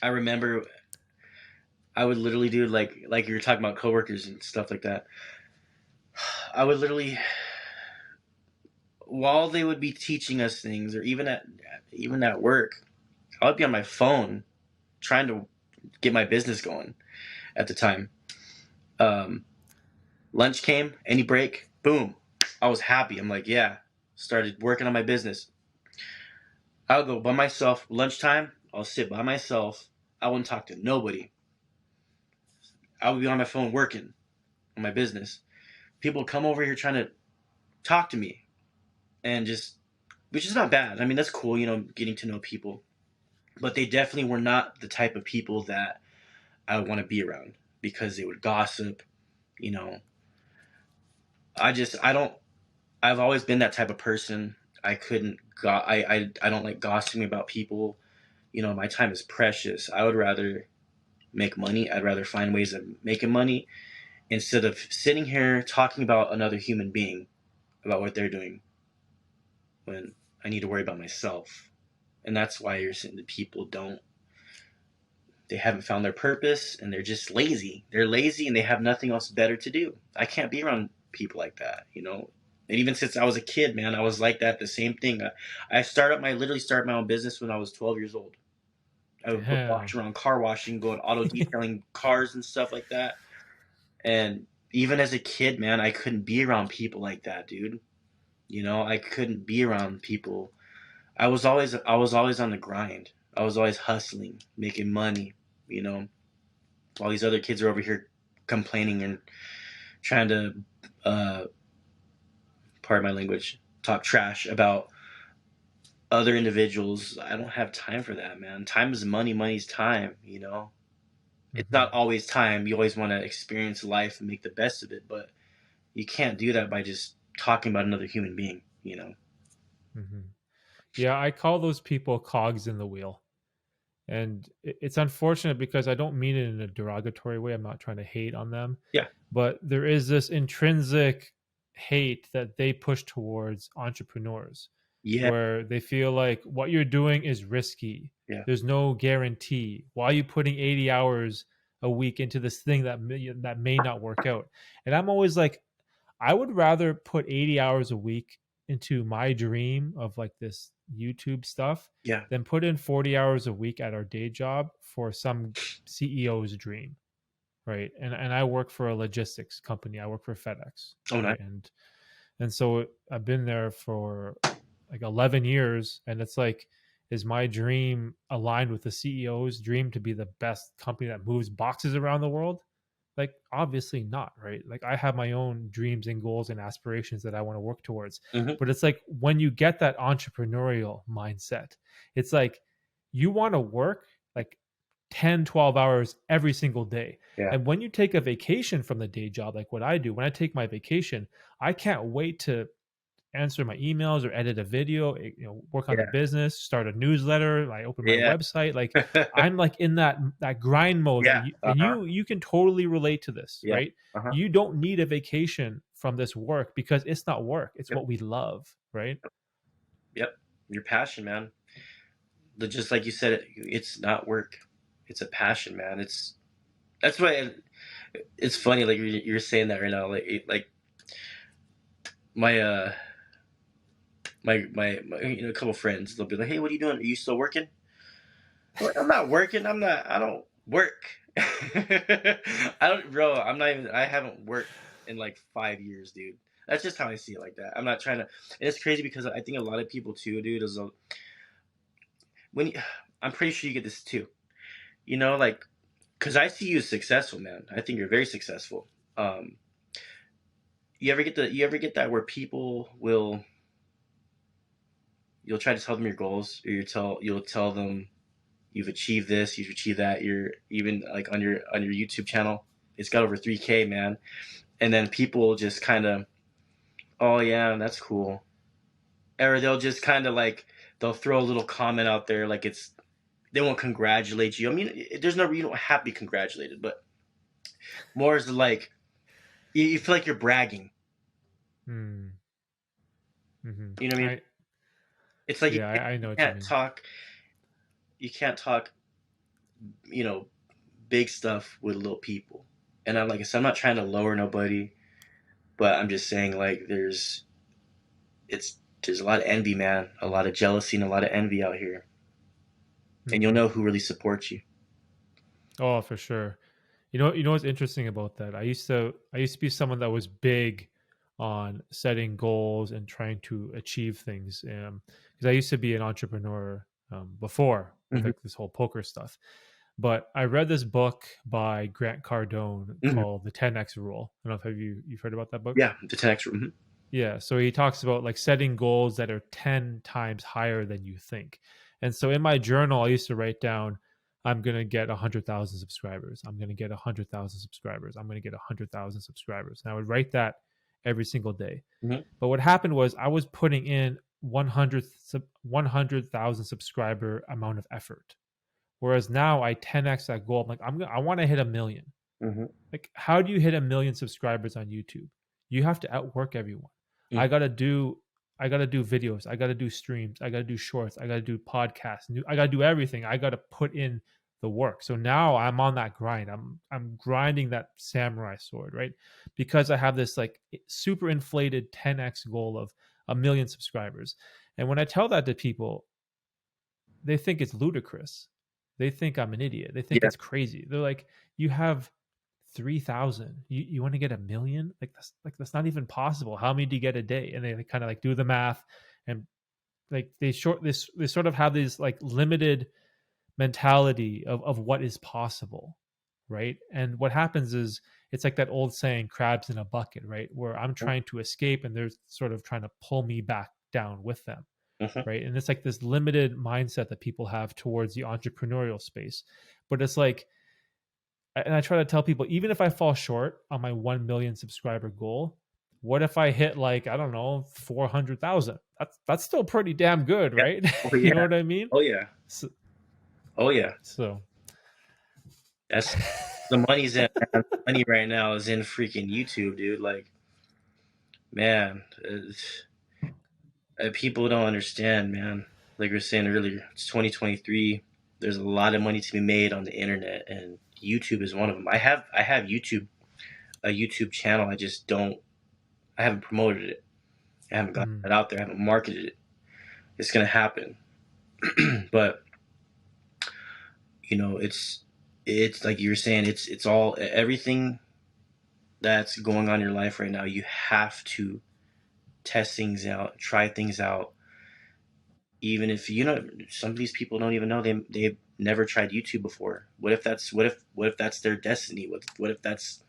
I remember I would literally do like you were talking about coworkers and stuff like that. I would literally, while they would be teaching us things, or even at work, I would be on my phone trying to get my business going at the time. Um, Lunch came, any break, boom. I was happy. I'm like, yeah. Started working on my business. I'll go by myself. Lunchtime, I'll sit by myself. I wouldn't talk to nobody. I would be on my phone working on my business. People would come over here trying to talk to me and just, which is not bad. I mean, that's cool, getting to know people. But they definitely were not the type of people that I would want to be around because they would gossip, you know. I don't, I've always been that type of person. I couldn't, I don't like gossiping about people. My time is precious. I would rather make money. I'd rather find ways of making money instead of sitting here talking about another human being, about what they're doing, when I need to worry about myself. And that's why you're saying that people don't, they haven't found their purpose and they're just lazy. They're lazy and they have nothing else better to do. I can't be around people like that, you know? And even since I was a kid, man, I was like that. The same thing. I literally started my own business when I was 12 years old. I would Damn. watch around car washing, going auto detailing cars and stuff like that. And even as a kid, man, I couldn't be around people like that, dude. You know, I couldn't be around people. I was always on the grind. I was always hustling, making money, you know. All these other kids are over here complaining and trying to uh pardon my language, talk trash about other individuals. I don't have time for that, man. Time is money, money's time, you know. It's not Hmm. always time. You always want to experience life and make the best of it, but you can't do that by just talking about another human being, you know. Hmm. Yeah, I call those people cogs in the wheel. And it's unfortunate because I don't mean it in a derogatory way. I'm not trying to hate on them, Yeah. but there is this intrinsic hate that they push towards entrepreneurs Yeah. where they feel like what you're doing is risky. Yeah. There's no guarantee. Why are you putting 80 hours a week into this thing that may not work out? And I'm always like, I would rather put 80 hours a week into my dream of like this YouTube stuff Yeah. than put in 40 hours a week at our day job for some CEO's dream, right? And I work for a logistics company. I work for FedEx, Oh, nice. right? And so I've been there for like 11 years, and it's like, is my dream aligned with the CEO's dream to be the best company that moves boxes around the world? Like, obviously not, right? Like, I have my own dreams and goals and aspirations that I want to work towards. Hmm. But it's like when you get that entrepreneurial mindset, it's like you want to work like 10, 12 hours every single day. Yeah. And when you take a vacation from the day job, like what I do, when I take my vacation, I can't wait to answer my emails or edit a video, work on the Yeah. business, start a newsletter, I open my Yeah. website. Like I'm like in that grind mode that Yeah. you and Uh-huh. you can totally relate to this, Yeah. right? Uh-huh. You don't need a vacation from this work because it's not work. It's Yep. what we love, right? Yep. Your passion, man. Just like you said, it's not work. It's a passion, man. That's why it's funny. Like you're saying that right now. Like my my a couple friends. They'll be like, "Hey, what are you doing? Are you still working?" I'm like, "I'm not working. I'm not. I don't work. I don't, bro. I'm not even. I haven't worked in like 5 years, dude. That's just how I see it like that. I'm not trying to. And it's crazy because I think a lot of people too, dude. When you, I'm pretty sure you get this too. You know, like because I see you as successful, man. I think you're very successful. Um, you ever get that where people will you'll try to tell them your goals, or you'll tell them you've achieved this, you've achieved that. You're even like on your YouTube channel, it's got over 3K, man. And then people just kind of, oh yeah, that's cool, or they'll just kind of like they'll throw a little comment out there, like they won't congratulate you. I mean, there's no you don't have to be congratulated, but more is like you feel like you're bragging. Hmm. Hmm. You know what I mean? I It's like Yeah, you I know what you can't mean. talk you can't talk you know big stuff with little people. And I'm like I said, I'm not trying to lower nobody, but I'm just saying like there's a lot of envy, man, a lot of jealousy and a lot of envy out here, and you'll Hmm. know who really supports you. Oh, for sure. You know what's interesting about that? I used to be someone that was big on setting goals and trying to achieve things. Because I used to be an entrepreneur before with Hmm. like this whole poker stuff. But I read this book by Grant Cardone Hmm. called The 10X Rule. I don't know if you've heard about that book. Yeah, the 10x. Hmm. Yeah, so he talks about like setting goals that are 10 times higher than you think. And so in my journal, I used to write down, I'm going to get 100,000 subscribers. I'm going to get 100,000 subscribers. I'm going to get 100,000 subscribers. And I would write that every single day. Hmm. But what happened was I was putting in 100,000 subscriber amount of effort. Whereas now I 10x that goal. I'm like, I want to hit a million. Mhm. Like, how do you hit 1 million subscribers on YouTube? You have to outwork everyone. Mm. I gotta do I gotta do videos. I gotta do streams. I gotta do shorts. I gotta do podcasts. I gotta do everything. I gotta put in the work. So now I'm on that grind. I'm grinding that samurai sword, right? Because I have this like super inflated 10x goal of 1 million subscribers. And when I tell that to people, they think it's ludicrous. They think I'm an idiot. They think Yeah. it's crazy. They're like, "You have 3,000. You want to get 1 million? That's not even possible. How many do you get a day?" And they kind of like do the math, and like they sort of have this like limited mentality of what is possible, right? And what happens is it's like that old saying, crabs in a bucket, right? Where I'm Mhm. trying to escape and they're sort of trying to pull me back down with them, Mhm. right? And it's like this limited mindset that people have towards the entrepreneurial space. But it's like, and I try to tell people, even if I fall short on my 1 million subscriber goal, what if I hit like, I don't know, 400,000? That's still pretty damn good, Yeah. right? Oh, You know yeah. what I mean? Oh, yeah. So, Oh, yeah. so That's the money's in, man. Money right now is in freaking YouTube, dude. Like, man, people don't understand, man. Like we were saying earlier, it's 2023. There's a lot of money to be made on the internet, and YouTube is one of them. I have a YouTube channel. I just don't. I haven't promoted it. I haven't gotten mm, it out there. I haven't marketed it. It's gonna happen, but it's like you were saying. It's all everything that's going on in your life right now. You have to test things out, try things out, even if some of these people don't even know they've never tried YouTube before. What if that's their destiny? What if that's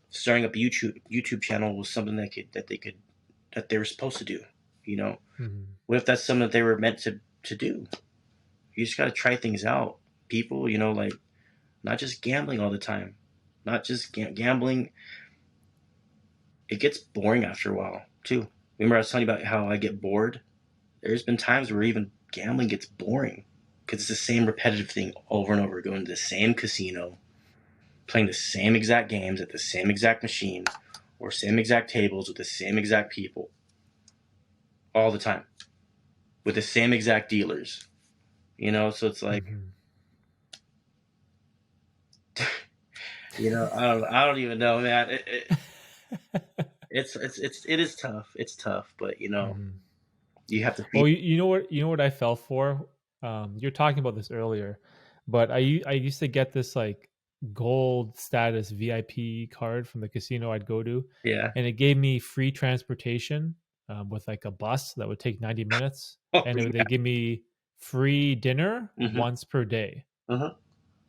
starting up a YouTube channel was something that they were supposed to do? You know, mm, what if that's something that they were meant to do? You just got to try things out, people. Like not just gambling all the time, not just gambling. It gets boring after a while too. Remember I was telling you about how I get bored. There's been times where even gambling gets boring because it's the same repetitive thing over and over, going to the same casino, playing the same exact games at the same exact machine or same exact tables with the same exact people all the time with the same exact dealers. So it's like, mhm. I don't even know, man. It is tough. It's tough, but Mhm. you have to Oh, feed. you know what I fell for? You're talking about this earlier, but I used to get this like gold status VIP card from the casino I'd go to, Yeah. and it gave me free transportation with like a bus that would take 90 minutes, Oh and yeah. they give me free dinner Mm-hmm. once per day. Uh-huh.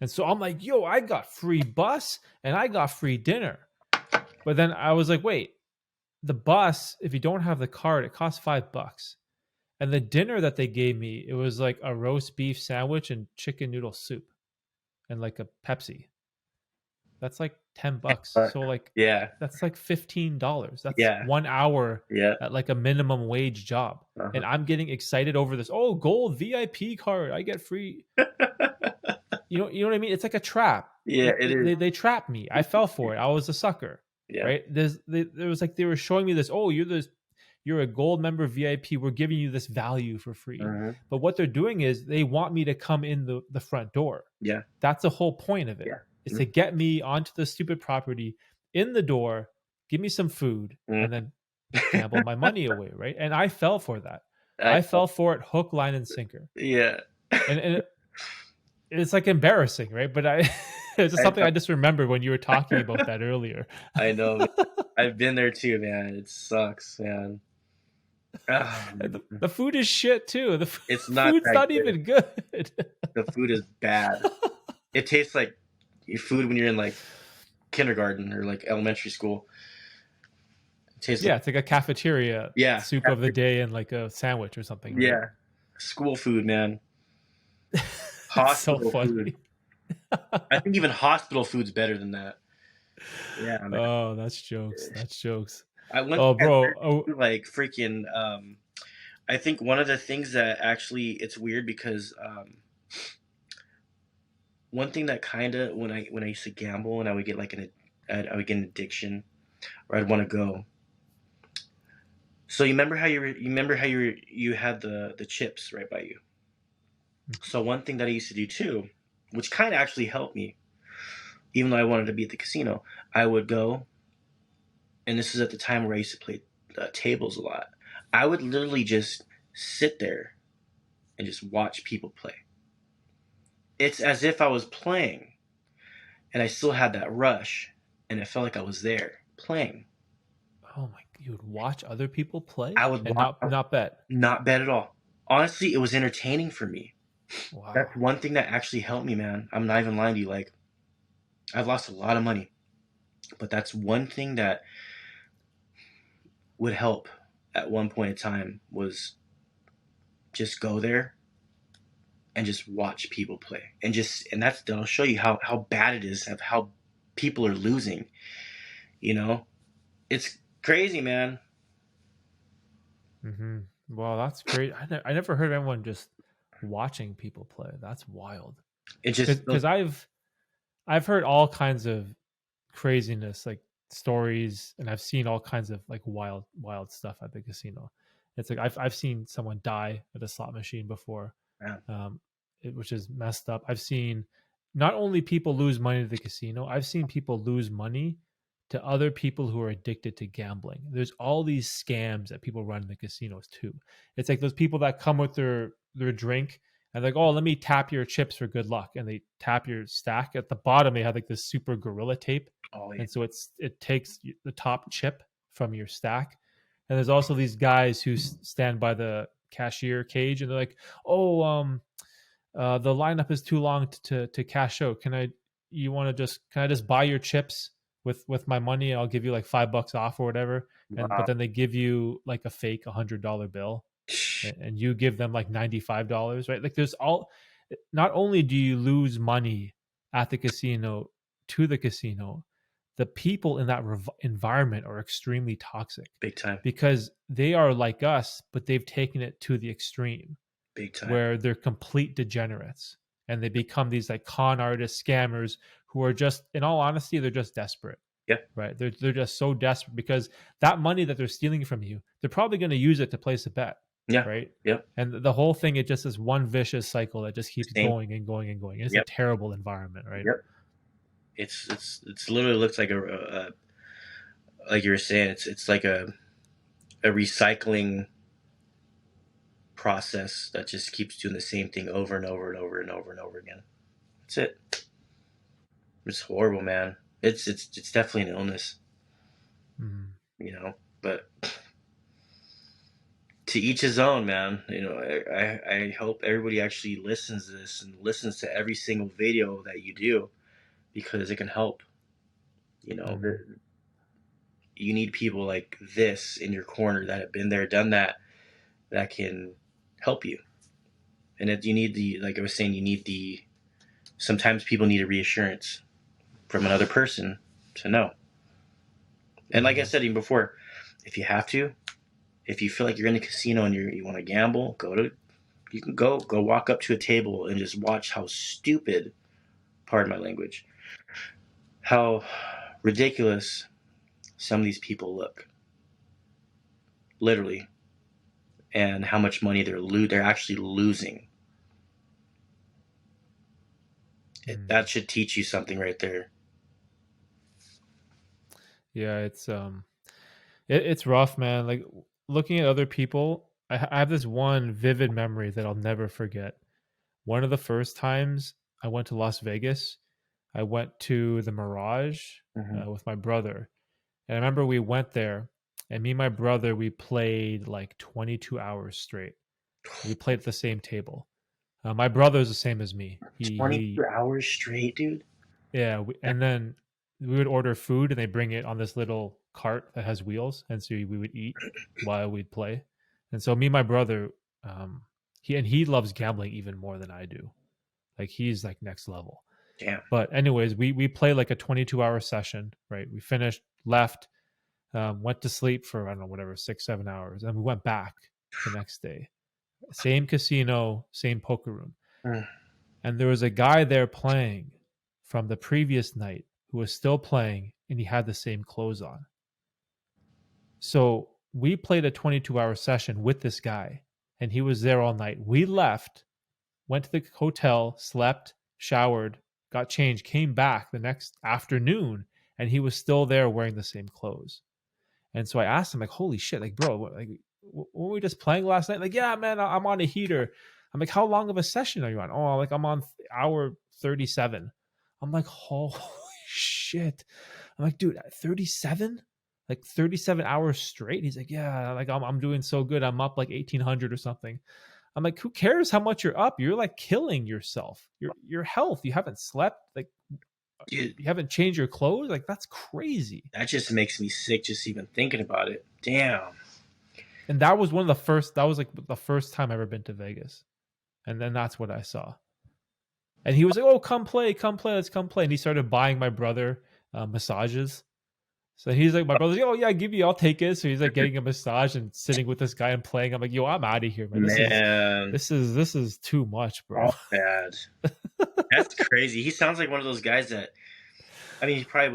And so I'm like, yo, I got free bus and I got free dinner. But then I was like, wait, the bus, if you don't have the card, it costs $5. And the dinner that they gave me, it was like a roast beef sandwich and chicken noodle soup and like a Pepsi. That's like $10. But So like yeah. that's like $15. That's Yeah. 1 hour Yeah. at like a minimum wage job. Uh-huh. And I'm getting excited over this. Oh, gold VIP card. I get free. You know what I mean? It's like a trap. Yeah, it is. They trapped me. I fell for it. I was a sucker. Yeah. Right? There was like they were showing me this. Oh, you're a gold member VIP. We're giving you this value for free. Uh-huh. But what they're doing is they want me to come in the front door. Yeah. That's the whole point of it. Yeah. Is to get me onto the stupid property in the door, give me some food, Mm. and then gamble my money away, right? And I fell for that. I I know. fell for it hook, line, and sinker. Yeah. And it's like embarrassing, right? But I it's just I something know. I just remembered when you were talking about that earlier. I know. Man. I've been there too, man. It sucks, man. Oh, man. The food is shit too. The It's not food's that not good. even good. The food is bad. It tastes like your food when you're in like kindergarten or like elementary school. It tastes like Yeah, it's like a cafeteria yeah, soup of the day and like a sandwich or something, right? yeah, school food, man. It's so Hospital food. funny. I think even hospital food's better than that. Yeah, man. Oh, that's jokes. That's jokes. I went Oh, I bro. learned Oh, like freaking I think one of the things that actually it's weird because one thing that kind of when I used to gamble and I would get like I would get an addiction or I'd want to go. So you remember how you had the chips right by you. So one thing that I used to do too, which kind of actually helped me, even though I wanted to be at the casino, I would go, and this is at the time where I used to play tables a lot. I would literally just sit there and just watch people play. It's as if I was playing, and I still had that rush, and it felt like I was there playing. Oh my! You would watch other people play I would and watch, not bet. not bad at all. Honestly, it was entertaining for me. That's Wow. one thing that actually helped me, man. I'm not even lying to you. Like, I've lost a lot of money, but that's one thing that would help at one point in time was just go there and just watch people play and that'll show you how bad it is of how people are losing. You know, it's crazy, man. Mm-hmm. Well, that's great. I never heard of anyone just watching people play. That's wild. It just Because I've heard all kinds of craziness, like stories, and I've seen all kinds of like wild stuff at the casino. It's like I've seen someone die at a slot machine before, yeah, which is messed up. I've seen not only people lose money to the casino, I've seen people lose money to other people who are addicted to gambling. There's all these scams that people run in the casinos too. It's like those people that come with their drink and like, oh, let me tap your chips for good luck, and they tap your stack. At the bottom, they have like this super gorilla tape, oh yeah, and so it takes the top chip from your stack. And there's also these guys who stand by the cashier cage, and they're like, oh, the lineup is too long to cash out. Can I just buy your chips with my money? I'll give you like $5 off or whatever. But wow. then they give you like a fake $100 bill, and you give them like $95, right? Like there's all. Not only do you lose money at the casino to the casino, the people in that environment are extremely toxic Big time, because they are like us, but they've taken it to the extreme big time. where they're complete degenerates and they become these like con artists, scammers who are just, in all honesty, they're just desperate, Yeah, right? They're just so desperate because that money that they're stealing from you, they're probably going to use it to place a bet, yeah, right? yep. And the whole thing, it just is one vicious cycle that just keeps Same. going and going and going. And it's a Yep, terrible environment, right? yep. It's literally looks like like you were saying, it's like a recycling process that just keeps doing the same thing over and over and over and over and over again. That's it. It's horrible, man. It's definitely an illness, Mm-hmm. you know. But to each his own, man. You know, I hope everybody actually listens to this and listens to every single video that you do because it can help. You know, Mm-hmm. you need people like this in your corner that have been there, done that, that can help you. And you need like I was saying, you need sometimes people need a reassurance from another person to know. And like I Mm-hmm. said even before, if you have to, if you feel like you're in a casino and you want to gamble, you can go walk up to a table and just watch how stupid, pardon my language, how ridiculous some of these people look, literally, and how much money they're actually losing. Mm-hmm. That should teach you something right there. Yeah, it's rough, man. Like looking at other people, I have this one vivid memory that I'll never forget. One of the first times I went to Las Vegas, I went to the Mirage Hmm. with my brother. And I remember we went there, and me and my brother, we played like 22 hours straight. We played at the same table. My brother's the same as me. 22 hours straight, dude. Yeah. And then we would order food, and they bring it on this little cart that has wheels. And so we would eat while we'd play. And so me and my brother, he loves gambling even more than I do. Like he's like next level. Damn. But anyways, we play like a 22-hour session, right? We finished, left, went to sleep for I don't know whatever 6 7 hours, and we went back the next day. Same casino, same poker room, Mm. and there was a guy there playing from the previous night who was still playing, and he had the same clothes on. So we played a 22-hour session with this guy, and he was there all night. We left, went to the hotel, slept, showered, got changed, came back the next afternoon, and he was still there wearing the same clothes. And so I asked him, like, holy shit, like, bro, were we just playing last night? Like, yeah, man, I'm on a heater. I'm like, how long of a session are you on? Oh, like, I'm on hour 37. I'm like, holy shit. I'm like, dude, 37? Like 37 hours straight? He's like, yeah, like, I'm doing so good. I'm up like 1800 or something. I'm like, who cares how much you're up? You're like killing yourself. Your health. You haven't slept. Like, Dude, you haven't changed your clothes. Like, that's crazy. that just makes me sick just even thinking about it. Damn. And that was one of the first. That was like the first time I ever been to Vegas, and then that's what I saw. And he was like, "Oh, come play, let's come play." And he started buying my brother massages. So he's like, my brother's like, "Oh yeah, I'll take it." So he's like getting a massage and sitting with this guy and playing. I'm like, "Yo, I'm out of here, man. Man, This is too much, bro." all bad. That's crazy. He sounds like one of those guys that, I mean, he probably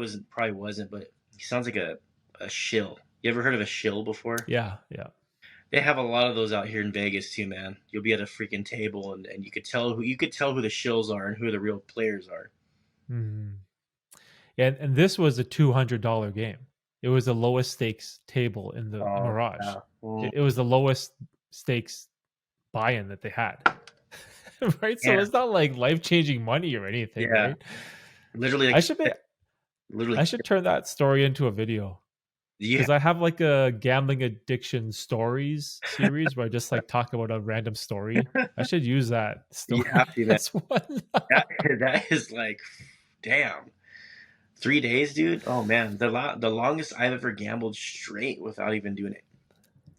wasn't, but he sounds like a shill. You ever heard of a shill before? Yeah, yeah. They have a lot of those out here in Vegas too, man. You'll be at a freaking table and you could tell who the shills are and who the real players are. Mm. And this was a $200 game. It was the lowest stakes table in the Oh, Mirage. yeah. Mm, It was the lowest stakes buy-in that they had. Right? So yeah. it's not like life-changing money or anything, Yeah. right? Literally, I like, should be literally. I should turn that story into a video. Yeah, Because I have like a gambling addiction stories series where I just like talk about a random story. I should use that you story have to, man. as one. That, that is like, damn. 3 days, dude. Oh man, the longest I've ever gambled straight without even doing it,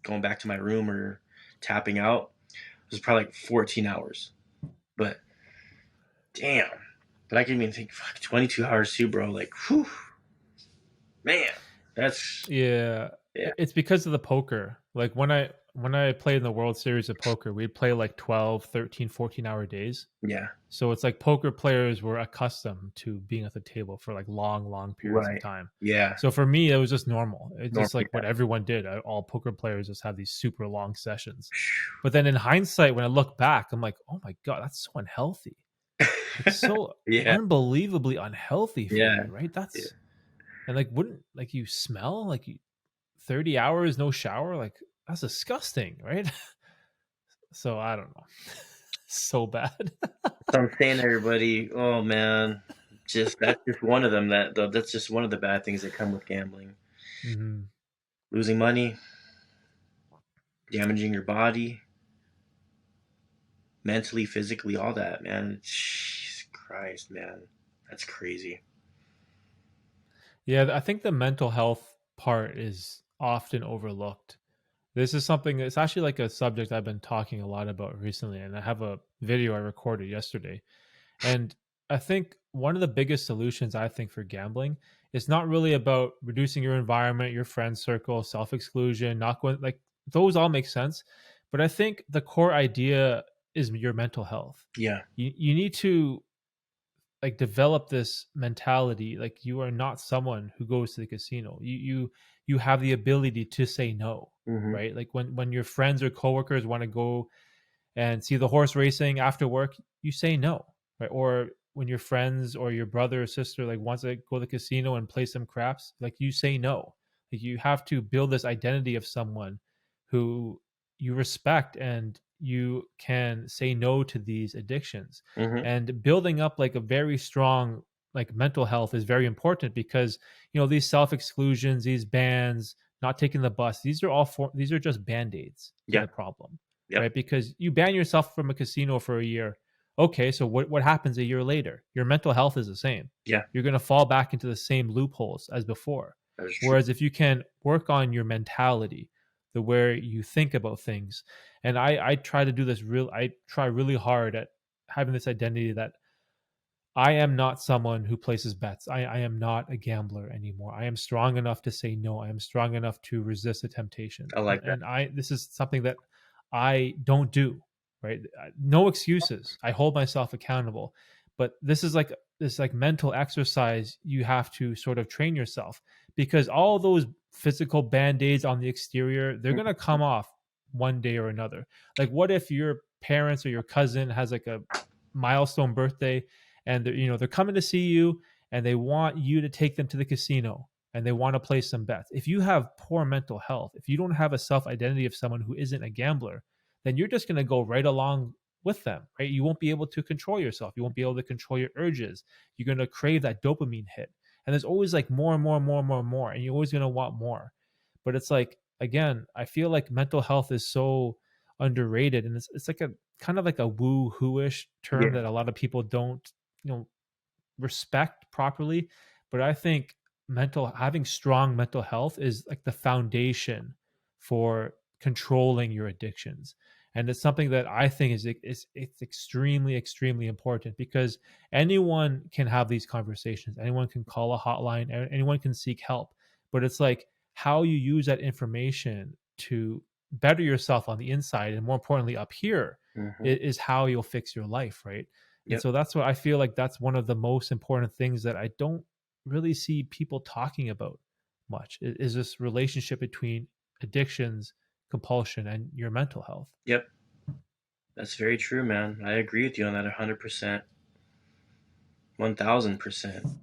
going back to my room or tapping out, was probably like 14 hours. But damn, but I can even think, fuck, 22 hours too, bro. Like, whew, man, that's Yeah, yeah, it's because of the poker. Like when I played in the World Series of Poker, we'd play like 12, 13, 14-hour days. yeah, So it's like poker players were accustomed to being at the table for like long periods of right, time. yeah, So for me, it was just normal. It's just normally, like what everyone did. All poker players just have these super long sessions. But then in hindsight, when I look back, I'm like, oh my God, that's so unhealthy. Like so yeah, unbelievably unhealthy for yeah, you, right? yeah. And like wouldn't like you smell like 30 hours no shower, like that's disgusting, right? So I don't know. So bad. So I'm saying, everybody, oh man, just that's just one of them. That's just one of the bad things that come with gambling. Mhm. Losing money, damaging your body, mentally, physically, all that, man. Jesus Christ, man, that's crazy. Yeah, I think the mental health part is often overlooked. This is something it's actually like a subject I've been talking a lot about recently, and I have a video I recorded yesterday. And I think one of the biggest solutions I think for gambling is not really about reducing your environment, your friend circle, self-exclusion, not going like those all make sense, but I think the core idea is your mental health. Yeah. You need to like develop this mentality like you are not someone who goes to the casino. You have the ability to say no, Mm-hmm. right? Like when your friends or coworkers want to go and see the horse racing after work, you say no, right? Or when your friends or your brother or sister like wants to go to the casino and play some craps, like you say no. Like you have to build this identity of someone who you respect and you can say no to these addictions. Mm-hmm. And building up like a very strong like mental health is very important because these self exclusions, these bans, not taking the bus, these are just band-aids to Yeah. the problem, Yep. right? Because you ban yourself from a casino for a year. Okay, so what happens a year later? Your mental health is the same. Yeah. You're going to fall back into the same loopholes as before. That is true. Whereas if you can work on your mentality, the way you think about things, and I try to do this I try really hard at having this identity that I am not someone who places bets. I am not a gambler anymore. I am strong enough to say no. I am strong enough to resist the temptation. I like that. And this is something that I don't do, right? No excuses. I hold myself accountable. But this is like this like mental exercise you have to sort of train yourself, because all those physical band-aids on the exterior, they're going to come off one day or another. Like, what if your parents or your cousin has like a milestone birthday, and they're coming to see you, and they want you to take them to the casino, and they want to play some bets. If you have poor mental health, if you don't have a self identity of someone who isn't a gambler, then you're just going to go right along with them, right? You won't be able to control yourself. You won't be able to control your urges. You're going to crave that dopamine hit. And there's always like more and more and more and more and more. And you're always going to want more. But it's like, again, I feel like mental health is so underrated. And it's like a kind of like a woo-hoo-ish term Yeah. that a lot of people don't, respect properly. But I think having strong mental health is like the foundation for controlling your addictions. And it's something that I think is it's extremely extremely important, because anyone can have these conversations, anyone can call a hotline, anyone can seek help, but it's like how you use that information to better yourself on the inside, and more importantly up here, Hmm. is how you'll fix your life, right? And Yep. so that's what I feel like, that's one of the most important things that I don't really see people talking about much, is this relationship between addictions, compulsion, and your mental health. Yep. That's very true, man. I agree with you on that 100%. 1000%.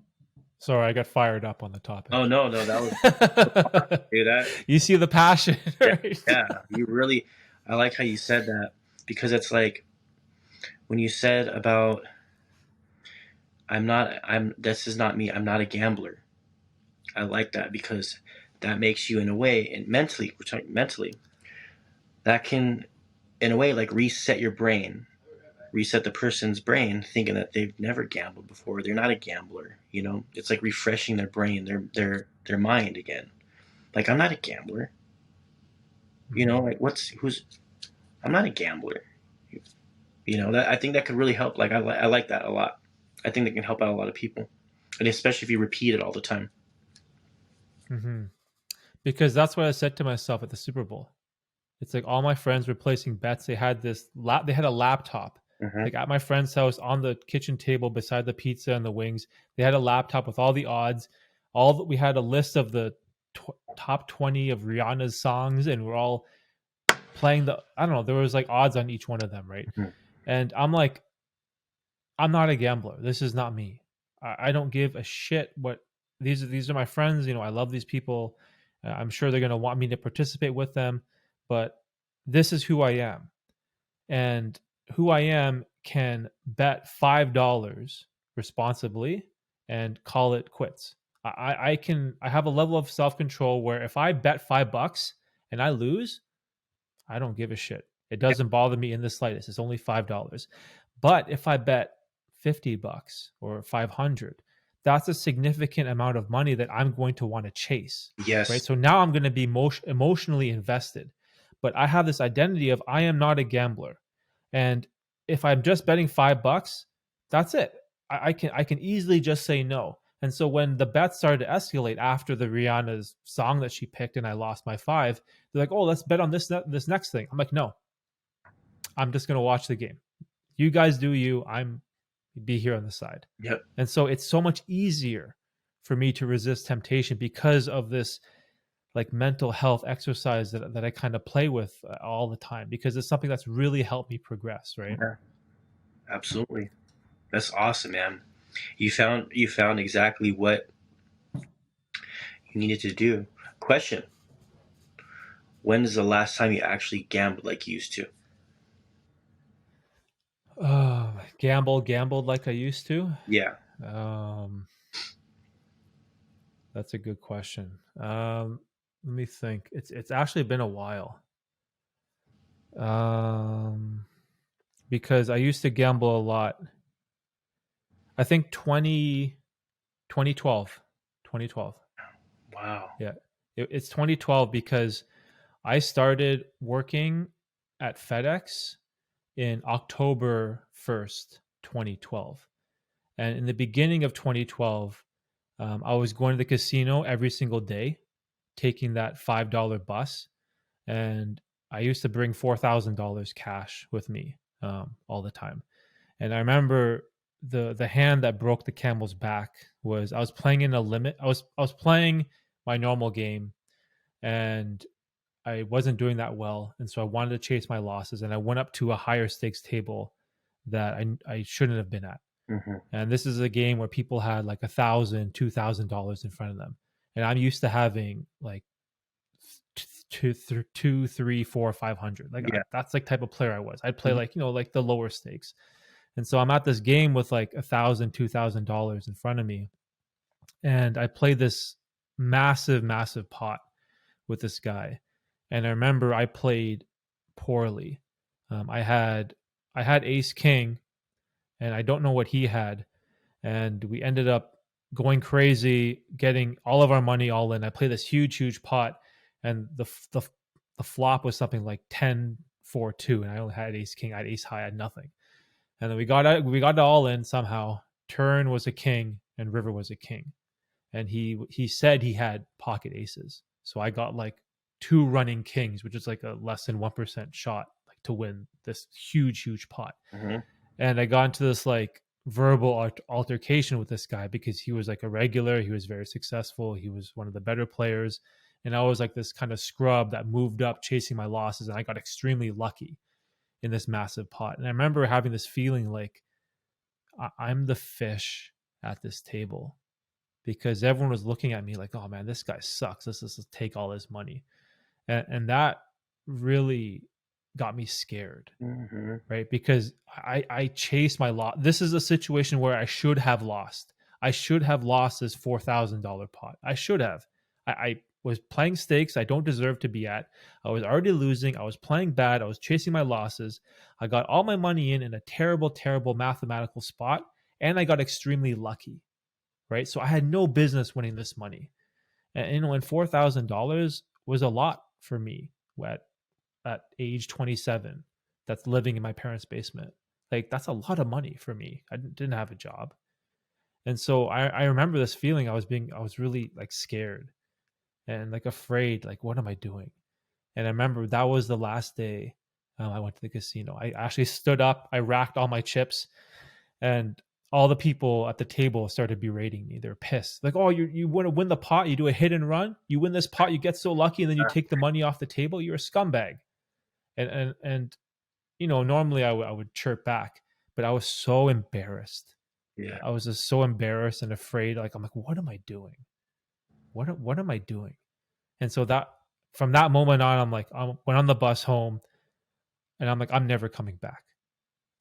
Sorry, I got fired up on the Oh, topic. no, no, that was dude, that. You see the passion, Yeah, right? yeah. You really, I like how you said that, because it's like when you said about this is not me. I'm not a gambler. I like that, because that makes you, in a way, and mentally, we're talking mentally, that can, in a way, like reset your brain, reset the person's brain, thinking that they've never gambled before. They're not a gambler. It's like refreshing their brain, their mind again. Like, I'm not a gambler. Mhm. Like, I'm not a gambler. That, I think that could really help. Like, I like that a lot. I think that can help out a lot of people, and especially if you repeat it all the time. Mhm. Because that's what I said to myself at the Super Bowl. It's like all my friends were placing bets. They had they had a laptop. Hmm. Like at my friend's house on the kitchen table beside the pizza and the wings, they had a laptop with all the odds. We had a list of the top 20 of Rihanna's songs, and we're all playing I don't know, there was like odds on each one of them, right? Hmm. And I'm like, I'm not a gambler. This is not me. I don't give a shit what these are my friends. I love these people. I'm sure they're going to want me to participate with them, but this is who I am. And who I am can bet $5 responsibly and call it quits. I have a level of self control where if I bet $5 and I lose, I don't give a shit. It Yeah. doesn't bother me in the slightest. It's only $5. But if I bet $50 or 500, that's a significant amount of money that I'm going to want to chase, right? Yes. So now I'm going to be emotionally invested. But I have this identity of I am not a gambler. And if I'm just betting $5, that's it. I can easily just say no. And so when the bets started to escalate after the Rihanna's song that she picked and I lost my five, they're like, "Oh, let's bet on this next thing." I'm like, "No, I'm just going to watch the game. You guys do you. I'm be here on the side." Yep. And so it's so much easier for me to resist temptation because of this like mental health exercise that I kind of play with all the time, because it's something that's really helped me progress, right? Yeah. Absolutely. That's awesome, man. You found exactly what you needed to do. Question: when is the last time you actually gambled like you used to? Gambled like I used to. Yeah. Um, that's a good question. Let me think. It's actually been a while. Um, because I used to gamble a lot. I think 2012. 2012. Wow. Yeah. It's 2012 because I started working at FedEx in October 1st, 2012. And in the beginning of 2012, I was going to the casino every single day, taking that $5 bus. And I used to bring $4,000 cash with me all the time. And I remember the hand that broke the camel's back was I was playing in a limit. I was playing my normal game, and I wasn't doing that well, and so I wanted to chase my losses, and I went up to a higher stakes table that I shouldn't have been at. Mm-hmm. And this is a game where people had like $1,000, $2,000 in front of them, and I'm used to having like two, three, four, 500. Like Yeah. that's like type of player I was. I'd play Mm-hmm. like like the lower stakes, and so I'm at this game with like $1,000, $2,000 in front of me, and I played this massive, massive pot with this guy, and I remember I played poorly. I had Ace King, and I don't know what he had, and we ended up going crazy, getting all of our money all in. I played this huge, huge pot, and the flop was something like 10-4-2, and I only had Ace King, I had Ace High, I had nothing, and then we got it all in somehow. Turn was a king, and river was a king, and he said he had pocket aces, so I got like two running kings, which is like a less than 1% shot, like to win this huge, huge pot. Mm-hmm. And I got into this like verbal altercation with this guy because he was like a regular, he was very successful, he was one of the better players, and I was like this kind of scrub that moved up chasing my losses, and I got extremely lucky in this massive pot. And I remember having this feeling like I'm the fish at this table, because everyone was looking at me like, oh man, this guy sucks, let's just take all his money. And that really got me scared, Mm-hmm. right? Because I chased my loss. This is a situation where I should have lost. I should have lost this $4,000 pot. I should have. I was playing stakes I don't deserve to be at. I was already losing. I was playing bad. I was chasing my losses. I got all my money in a terrible, terrible mathematical spot, and I got extremely lucky, right? So I had no business winning this money. And $4,000 was a lot for me at age 27, that's living in my parents' basement. Like that's a lot of money for me. I didn't have a job. And so I remember this feeling. I was really like scared and like afraid, like, what am I doing? And I remember that was the last day I went to the casino. I actually stood up, I racked all my chips, and all the people at the table started berating me. They're pissed. Like, oh, you want to win the pot, you do a hit and run, you win this pot, you get so lucky, and then you take the money off the table. You're a scumbag. And normally I would chirp back, but I was so embarrassed. Yeah. I was just so embarrassed and afraid. Like I'm like, what am I doing? What am I doing? And so that from that moment on, I'm like, I went on the bus home, and I'm like, I'm never coming back.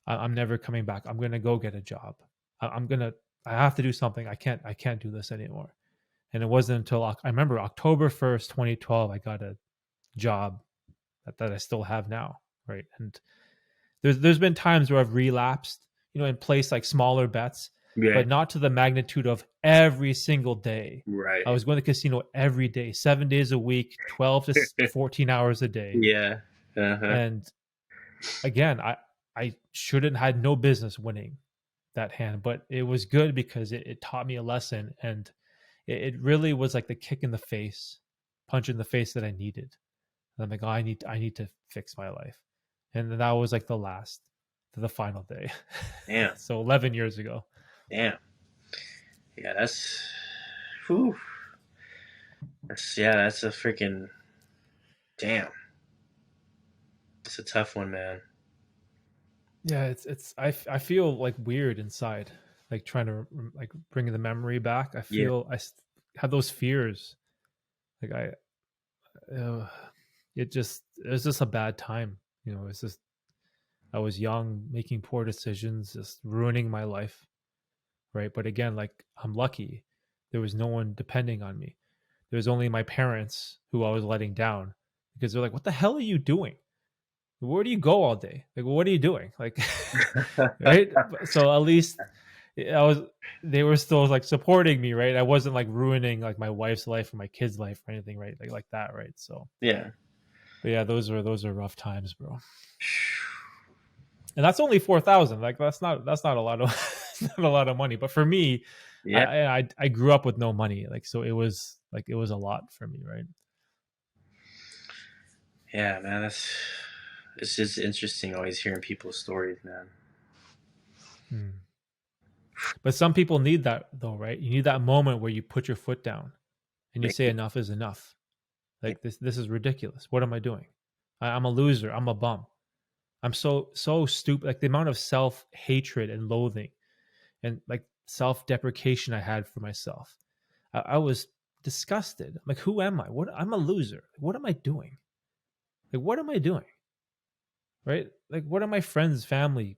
I'm never coming back. I'm gonna go get a job. I'm gonna. I have to do something. I can't do this anymore. And it wasn't until I remember October 1st, 2012, I got a job that I still have now. Right. And there's been times where I've relapsed, and placed like smaller bets, Yeah. but not to the magnitude of every single day. Right. I was going to casino every day, 7 days a week, 12 to 14 hours a day. Yeah. Uh-huh. And again, I shouldn't had no business winning that hand, but it was good because it taught me a lesson, and it really was like the kick in the face, punch in the face that I needed. And I'm like, oh, I need to fix my life. And then that was like the final day. Damn. So 11 years ago. Damn. Yeah, that's whew. That's a freaking damn. It's a tough one, man. Yeah, I feel like weird inside, like trying to like bring the memory back. I Yeah. feel have those fears. Like it was just a bad time. It's just I was young, making poor decisions, just ruining my life. Right. But again, like I'm lucky. There was no one depending on me. There was only my parents who I was letting down, because they're like, what the hell are you doing? Where do you go all day? Like, what are you doing? Like, right. So at least they were still like supporting me. Right. I wasn't like ruining like my wife's life or my kid's life or anything. Right. Like that. Right. So, Yeah. but yeah, those are rough times, bro. And that's only 4,000. Like that's not a lot of not a lot of money. But for me, Yeah. I grew up with no money. Like so, it was a lot for me, right? Yeah, man. It's just interesting always hearing people's stories, man. Hmm. But some people need that though, right? You need that moment where you put your foot down and you say enough is enough. Yeah. Like this is ridiculous. What am I doing? I'm a loser. I'm a bum. I'm so stupid. Like the amount of self hatred and loathing and like self deprecation I had for myself. I was disgusted. Like, who am I? What I'm a loser. What am I doing? Like, what am I doing? Right? Like, what are my friends, family,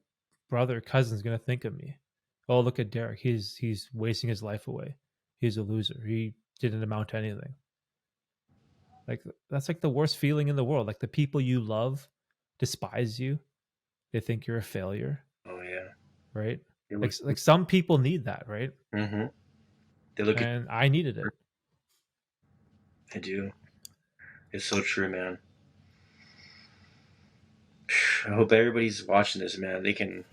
brother, cousins gonna think of me? Oh, look at Derek. He's wasting his life away. He's a loser. He didn't amount to anything. Like that's like the worst feeling in the world. Like the people you love despise you. They think you're a failure, Oh yeah. right? They Like look. like some people need that, right? Mm-hmm. They look at. And I needed it. I do. It's so true, man. I hope everybody's watching this, man. They can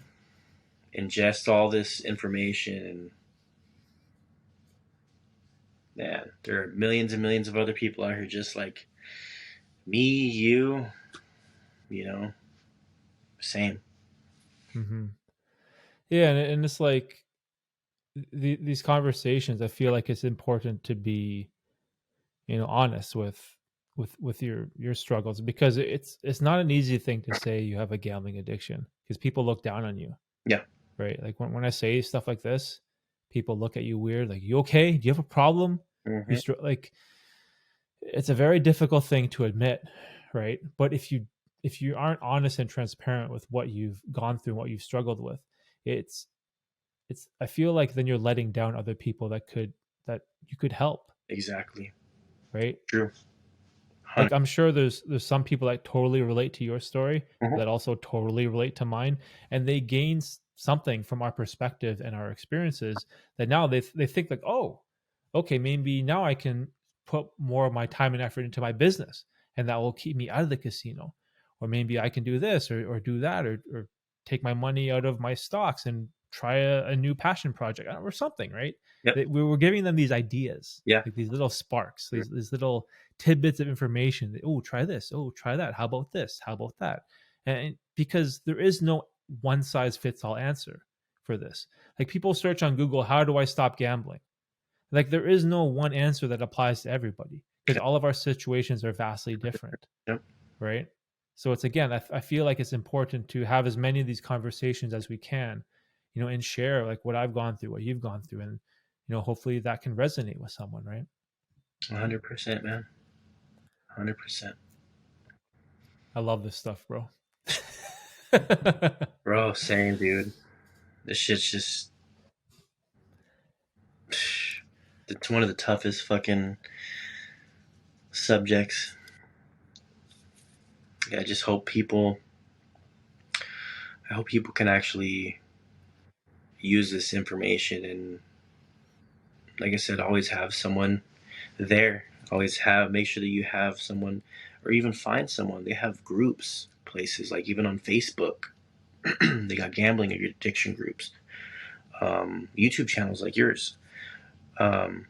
ingest all this information, and man, there are millions and millions of other people out here just like me, you know, same. Hmm. Yeah, and it's like these conversations. I feel like it's important to be, honest with your struggles because it's not an easy thing to say you have a gambling addiction because people look down on you, Yeah. right? Like when I say stuff like this, people look at you weird. Like, you okay? Do you have a problem? Mm-hmm. Like it's a very difficult thing to admit, right? But if you aren't honest and transparent with what you've gone through, what you've struggled with, it's I feel like then you're letting down other people that you could help, Exactly. right? True. 100. Like I'm sure there's some people that totally relate to your story Mhm. that also totally relate to mine, and they gain something from our perspective and our experiences that now they think like, oh, okay, maybe now I can put more of my time and effort into my business, and that will keep me out of the casino, or maybe I can do this or do that or take my money out of my stocks and try a new passion project or something, right? Yep. That we were giving them these ideas, Yeah. like these little sparks, these little tidbits of information. Oh, try this. Oh, try that. How about this? How about that? And because there is no one size fits all answer for this. Like people search on Google, how do I stop gambling? Like there is no one answer that applies to everybody because Yep. all of our situations are vastly different, Yep. right? So it's again, I feel like it's important to have as many of these conversations as we can, and share like what I've gone through, what you've gone through, and hopefully that can resonate with someone, right? 100%, man. 100%. I love this stuff, bro. Bro, same, dude. This shit's just. It's one of the toughest fucking subjects. Yeah, I just hope people. I hope people can actually use this information and, like I said, always have someone there. Always make sure that you have someone, or even find someone. They have groups, places like even on Facebook. They got gambling addiction groups, YouTube channels like yours. Um,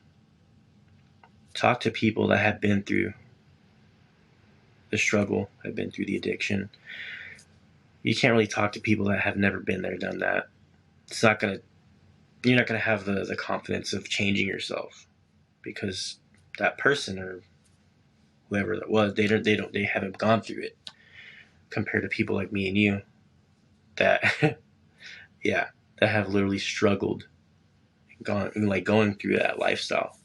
Talk to people that have been through the struggle, have been through the addiction. You can't really talk to people that have never been there, done that. It's not gonna. You're not gonna have the confidence of changing yourself because that person or whoever that was, they haven't gone through it compared to people like me and you that yeah, that have literally struggled, going through that lifestyle.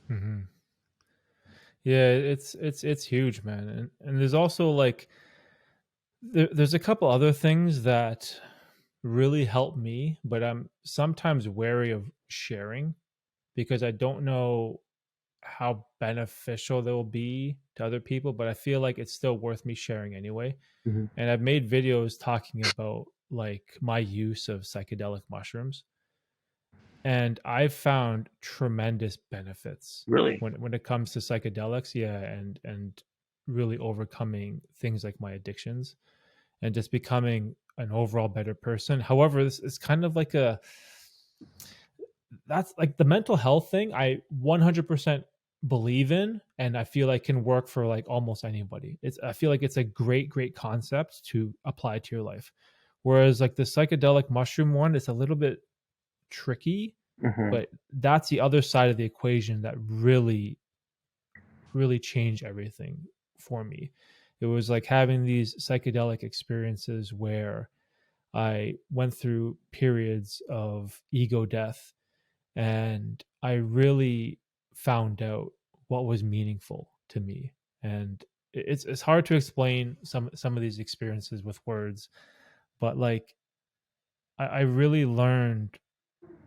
Hmm. Yeah, it's huge, man, and there's also like there's a couple other things that really help me, but I'm sometimes wary of sharing because I don't know how beneficial they will be to other people, but I feel like it's still worth me sharing anyway. Mm-hmm. And I've made videos talking about like my use of psychedelic mushrooms, and I've found tremendous benefits Really? when it comes to psychedelics. Yeah, and really overcoming things like my addictions and just becoming an overall better person. However, this is kind of like that's like the mental health thing. I 100% believe in, and I feel like can work for like almost anybody. I feel like it's a great concept to apply to your life. Whereas like the psychedelic mushroom one, it's a little bit tricky, Mm-hmm. but that's the other side of the equation that really changed everything for me. It was like having these psychedelic experiences where I went through periods of ego death, and I really found out what was meaningful to me. And it's hard to explain some of these experiences with words, but like I really learned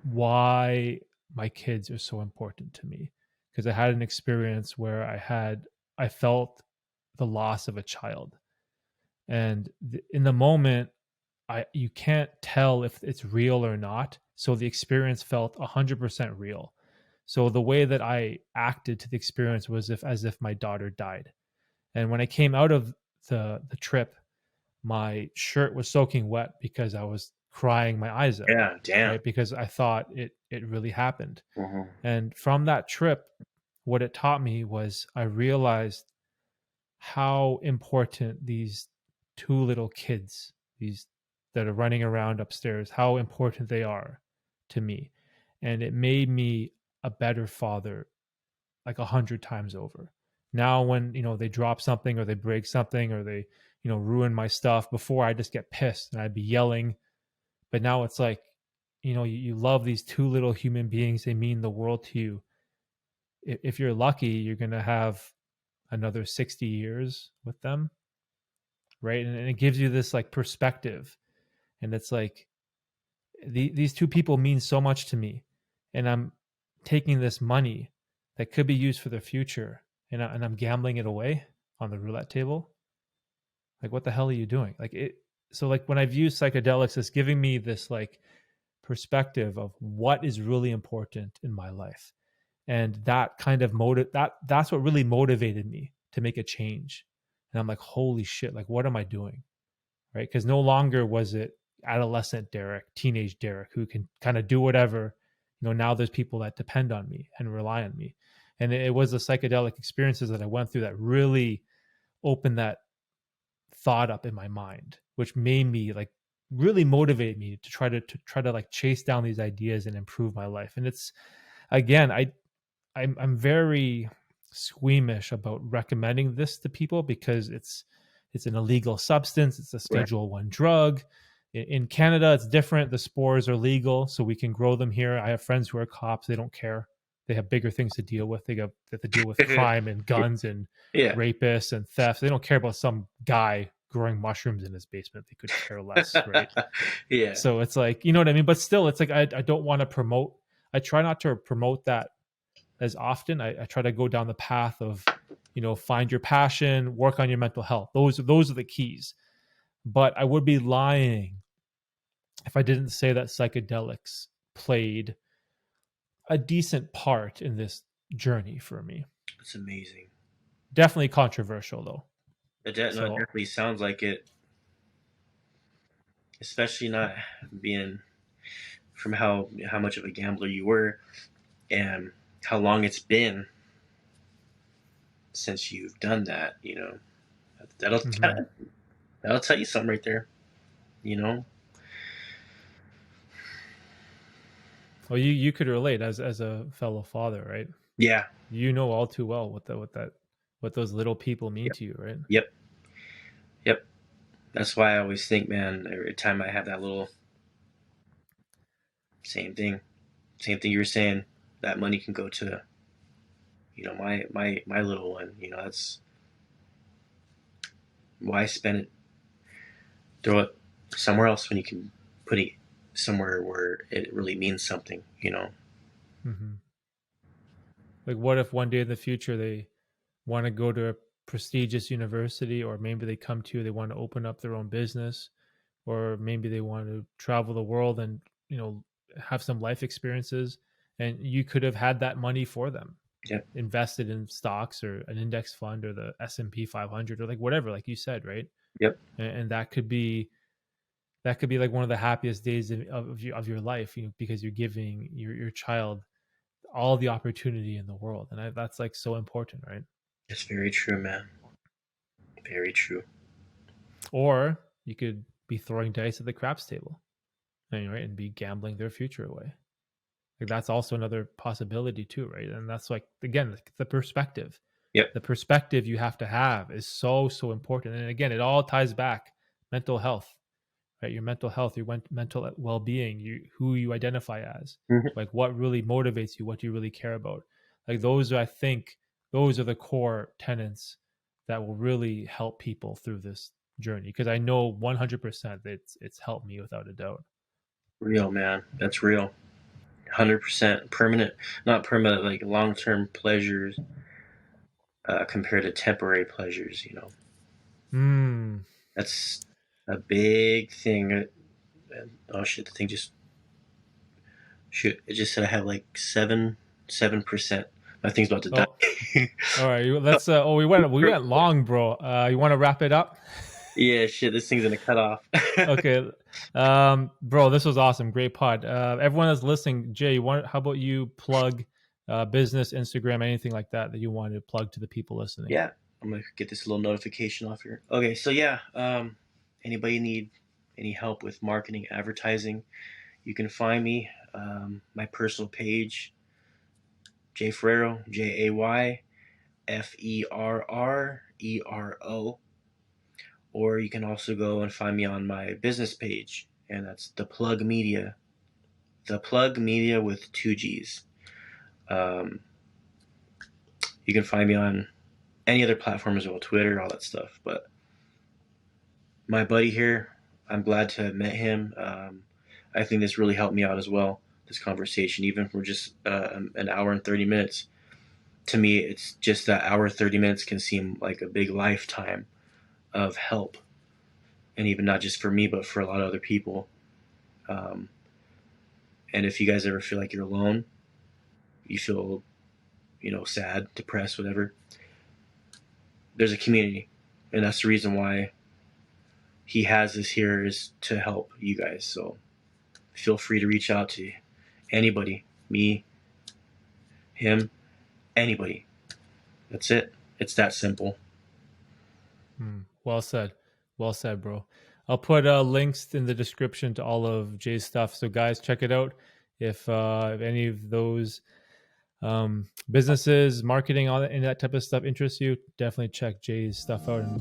why my kids are so important to me, because I had an experience where I felt the loss of a child, and in the moment I you can't tell if it's real or not. So the experience felt 100% real. So the way that I acted to the experience was if as if my daughter died. And when I came out of the trip, my shirt was soaking wet because I was crying my eyes out, Yeah, damn. right? Because I thought it really happened. Mm-hmm. And from that trip, what it taught me was I realized how important these two little kids, these that are running around upstairs, how important they are to me. And it made me a better father like 100 times over. Now when, they drop something or they break something or they, ruin my stuff, before I just get pissed and I'd be yelling. But now it's like, you love these two little human beings. They mean the world to you. If you're lucky, you're going to have another 60 years with them, right? And it gives you this like perspective, and it's like these two people mean so much to me, and I'm taking this money that could be used for their future, and I'm gambling it away on the roulette table. Like, what the hell are you doing? Like it. So like when I view psychedelics, it's giving me this like perspective of what is really important in my life, and that kind of that's what really motivated me to make a change. And I'm like, holy shit, like what am I doing? Right? Because no longer was it adolescent Derek, teenage Derek, who can kind of do whatever. Now there's people that depend on me and rely on me. And it was the psychedelic experiences that I went through that really opened that thought up in my mind, which made me like really motivate me to try to like chase down these ideas and improve my life. And it's again, I'm very squeamish about recommending this to people because it's an illegal substance. It's a Right. Schedule 1 drug. In Canada, it's different. The spores are legal, so we can grow them here. I have friends who are cops. They don't care. They have bigger things to deal with. They have to deal with crime and guns and Yeah. rapists and theft. They don't care about some guy growing mushrooms in his basement. They could care less, right? Yeah. So it's like, you know what I mean? But still, it's like I don't want to promote. I try not to promote that as often. I try to go down the path of, find your passion, work on your mental health. Those are the keys. But I would be lying if I didn't say that psychedelics played a decent part in this journey for me. It's amazing. Definitely controversial though. No, it So, definitely sounds like it, especially not being from how much of a gambler you were and how long it's been since you've done that. That'll mhm. that'll tell you something right there. You know. Well, you could relate as a fellow father, right? Yeah. You know all too well what those little people mean Yep. to you, right? Yep. Yep. That's why I always think, man. Every time I have that little same thing, same thing you were saying, that money can go to my little one. That's why spend it, throw it somewhere else when you can put it somewhere where it really means something. Mm-hmm. Like, what if one day in the future they want to go to a prestigious university, or maybe they come to you, they want to open up their own business, or maybe they want to travel the world and, have some life experiences, and you could have had that money for them Yep. invested in stocks or an index fund or the S&P 500 or like whatever, like you said, right? Yep. And that could be like one of the happiest days of your life, because you're giving your child all the opportunity in the world, and that's like so important, right? It's very true, man. Very true. Or you could be throwing dice at the craps table, right, and be gambling their future away. Like that's also another possibility too, right? And that's like again the perspective. Yep. The perspective you have to have is so important. And again, it all ties back mental health, right? Your mental health, your mental well-being, who you identify as, Mhm. like what really motivates you, what do you really care about. Like those are, I think, those are the core tenets that will really help people through this journey, because I know 100% it's helped me without a doubt. Real, man. That's real. 100% permanent, not permanent, like long-term pleasures compared to temporary pleasures. Hmm. That's a big thing. Oh shit, the thing just shoot. It just said I have like 7%. My thing's about to die. Oh, all right. Let's. Oh, we went long, bro. You want to wrap it up? Yeah, shit. This thing's gonna cut off. Okay. Bro, this was awesome. Great pod. Everyone that's listening, Jay, how about you plug business, Instagram, anything like that you want to plug to the people listening? Yeah, I'm gonna get this little notification off here. Okay, so yeah, anybody need any help with marketing, advertising, you can find me. My personal page, Jay Ferrero, JayFerrero, or you can also go and find me on my business page, and that's The Plug Media. The Plug Media with two G's. Um, you can find me on any other platform as well, Twitter, all that stuff. But my buddy here, I'm glad to have met him. I think this really helped me out as well, this conversation, even for just an hour and 30 minutes. To me, it's just that hour 30 minutes can seem like a big lifetime of help. And even not just for me, but for a lot of other people. Um, and if you guys ever feel like you're alone, you feel, sad, depressed, whatever, there's a community. And that's the reason why he has this here, is to help you guys. So feel free to reach out to anybody, me, him, anybody. That's it. It's that simple. Well said. Well said, bro. I'll put links in the description to all of Jay's stuff. So guys, check it out. If any of those businesses, marketing, all that, and that type of stuff interests you, definitely check Jay's stuff out and